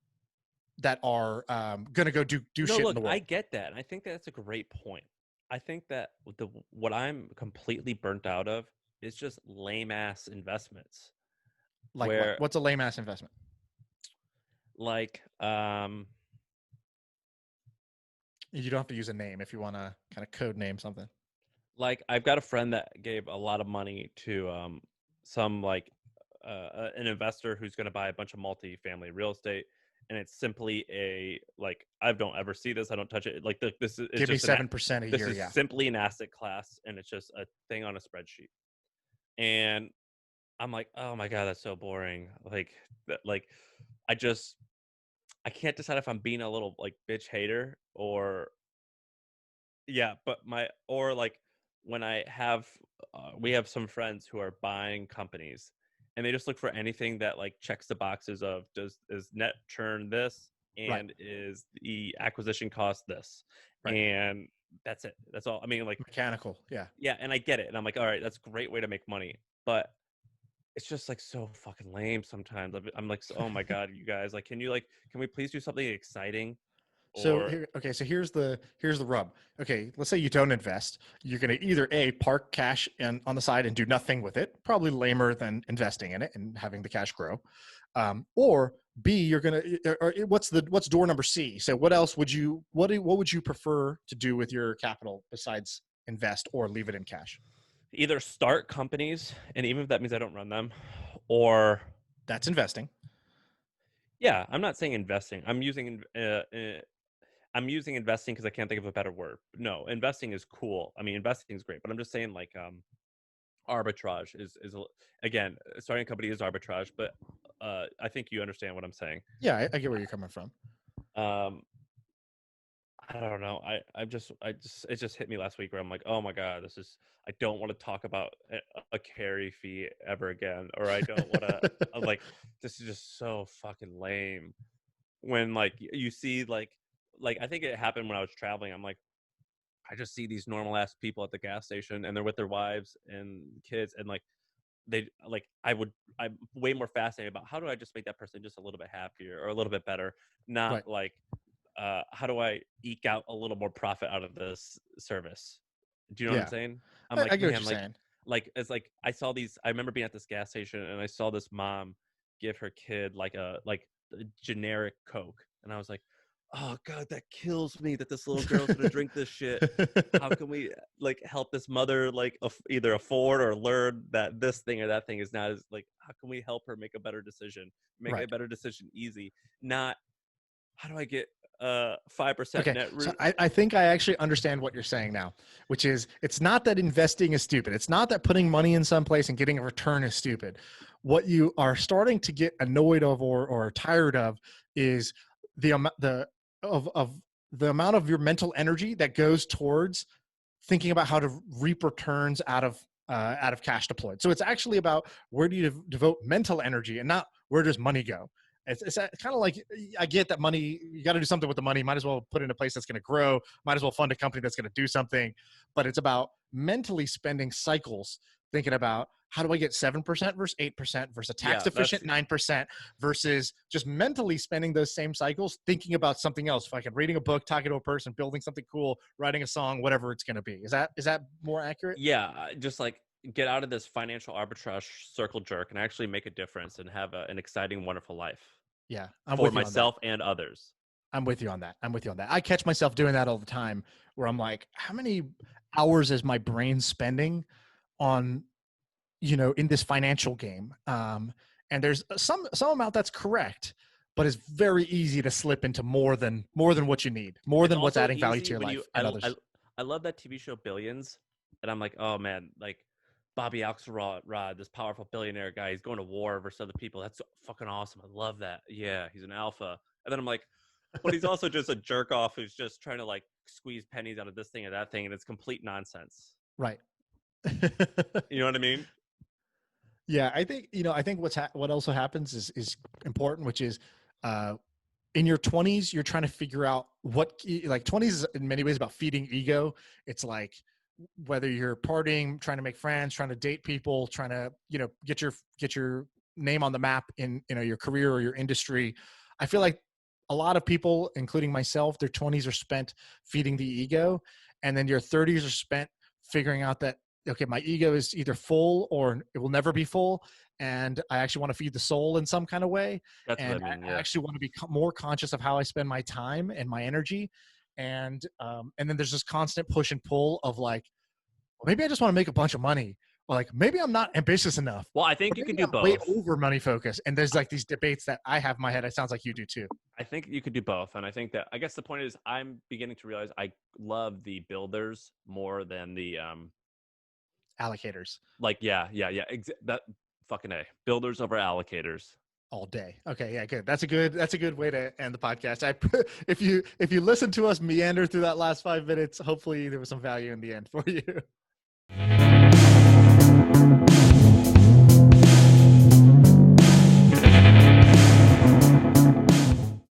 Speaker 2: going to go do shit in the world.
Speaker 1: I get that. I think that's a great point. I think that what I'm completely burnt out of is just lame ass investments.
Speaker 2: Like what's a lame ass investment?
Speaker 1: Like
Speaker 2: You don't have to use a name if you want to kind of code name something.
Speaker 1: Like I've got a friend that gave a lot of money to some an investor who's going to buy a bunch of multi-family real estate, and it's simply I don't ever see this. I don't touch it. Like this is
Speaker 2: give me 7% a year.
Speaker 1: This is simply an asset class, and it's just a thing on a spreadsheet. And I'm like, oh my god, that's so boring. I can't decide if I'm being a little bitch hater or when I have we have some friends who are buying companies, and they just look for anything that checks the boxes of is net churn this, and
Speaker 2: right,
Speaker 1: is the acquisition cost this,
Speaker 2: right,
Speaker 1: and that's it. That's all. I mean,
Speaker 2: mechanical.
Speaker 1: Yeah, and I get it, and I'm like, all right, that's a great way to make money, but it's just so fucking lame sometimes. I'm like, oh my god, you guys, can we please do something exciting?
Speaker 2: So here's the rub. Okay, let's say you don't invest. You're going to either A, park cash on the side and do nothing with it, probably lamer than investing in it and having the cash grow, or B, you're going to. What's door number C? So what else would you what would you prefer to do with your capital besides invest or leave it in cash?
Speaker 1: Either start companies, and even if that means I don't run them, or
Speaker 2: that's investing.
Speaker 1: Yeah, I'm not saying investing. I'm using investing because I can't think of a better word. No, investing is cool. I mean, investing is great, but I'm just saying arbitrage is again, starting a company is arbitrage, but I think you understand what I'm saying.
Speaker 2: Yeah, I get where you're coming from.
Speaker 1: I don't know. It just hit me last week where I'm like, oh my god, I don't want to talk about a carry fee ever again, or I don't want to. I'm like, this is just so fucking lame. When you see I think it happened when I was traveling. I'm like, I just see these normal ass people at the gas station, and they're with their wives and kids, and I'm way more fascinated about how do I just make that person just a little bit happier or a little bit better, not
Speaker 2: right.
Speaker 1: How do I eke out a little more profit out of this service? Do you know what I'm saying? I'm
Speaker 2: I get what you're saying.
Speaker 1: It's I saw these. I remember being at this gas station, and I saw this mom give her kid a generic Coke, and I was like, oh god, that kills me that this little girl's gonna drink this shit. How can we help this mother either afford or learn that this thing or that thing is not as how can we help her make a better decision, a better decision easy, not how do I get 5%
Speaker 2: Okay,
Speaker 1: net
Speaker 2: so
Speaker 1: root.
Speaker 2: I think I actually understand what you're saying now, which is it's not that investing is stupid. It's not that putting money in some place and getting a return is stupid. What you are starting to get annoyed of or tired of is the amount of the amount of your mental energy that goes towards thinking about how to reap returns out of cash deployed. So it's actually about where do you devote mental energy and not where does money go. It's kind of like I get that money, you got to do something with the money. Might as well put it in a place that's going to grow. Might as well fund a company that's going to do something. But it's about mentally spending cycles thinking about how do I get 7% versus 8% versus a tax efficient 9% versus just mentally spending those same cycles thinking about something else. If I can reading a book, talking to a person, building something cool, writing a song, whatever it's going to be. Is that more accurate?
Speaker 1: Yeah, just like get out of this financial arbitrage circle jerk and actually make a difference and have an exciting, wonderful life
Speaker 2: Yeah, I'm
Speaker 1: for
Speaker 2: with you on that.
Speaker 1: myself and others.
Speaker 2: I'm with you on that. I catch myself doing that all the time where I'm like, how many hours is my brain spending on, in this financial game? And there's some amount that's correct, but it's very easy to slip into more than what you need, more
Speaker 1: It's
Speaker 2: than what's
Speaker 1: also
Speaker 2: adding value to
Speaker 1: easy
Speaker 2: your
Speaker 1: when
Speaker 2: life and others.
Speaker 1: I love that TV show Billions, and I'm like, oh man, like Bobby Axelrod, this powerful billionaire guy, he's going to war versus other people. That's fucking awesome. I love that. Yeah, he's an alpha. And then I'm like, but he's also just a jerk off who's just trying to like squeeze pennies out of this thing or that thing, and it's complete nonsense.
Speaker 2: Right.
Speaker 1: You know what I mean?
Speaker 2: Yeah, I think what also happens is important, which is in your 20s, you're trying to figure out like 20s is in many ways about feeding ego. It's like whether you're partying, trying to make friends, trying to date people, trying to, get your name on the map in, your career or your industry. I feel like a lot of people, including myself, their 20s are spent feeding the ego. And then your 30s are spent figuring out that, okay, my ego is either full or it will never be full. And I actually want to feed the soul in some kind of way.
Speaker 1: That's
Speaker 2: And
Speaker 1: what I mean.
Speaker 2: I
Speaker 1: Yeah.
Speaker 2: actually want to be more conscious of how I spend my time and my energy. And then there's this constant push and pull of like, well, maybe I just want to make a bunch of money. Or like, maybe I'm not ambitious enough.
Speaker 1: Well, I
Speaker 2: Or
Speaker 1: think you
Speaker 2: maybe
Speaker 1: could do
Speaker 2: I'm way
Speaker 1: both.
Speaker 2: over money focused. And there's like these debates that I have in my head. It sounds like you do too.
Speaker 1: I think you could do both. And I think that, I guess the point is I'm beginning to realize I love the builders more than the,
Speaker 2: Allocators
Speaker 1: like, yeah. That fucking A. Builders over allocators.
Speaker 2: all day. Okay. Yeah, good. That's a good way to end the podcast. If you listen to us meander through that last 5 minutes, hopefully there was some value in the end for you.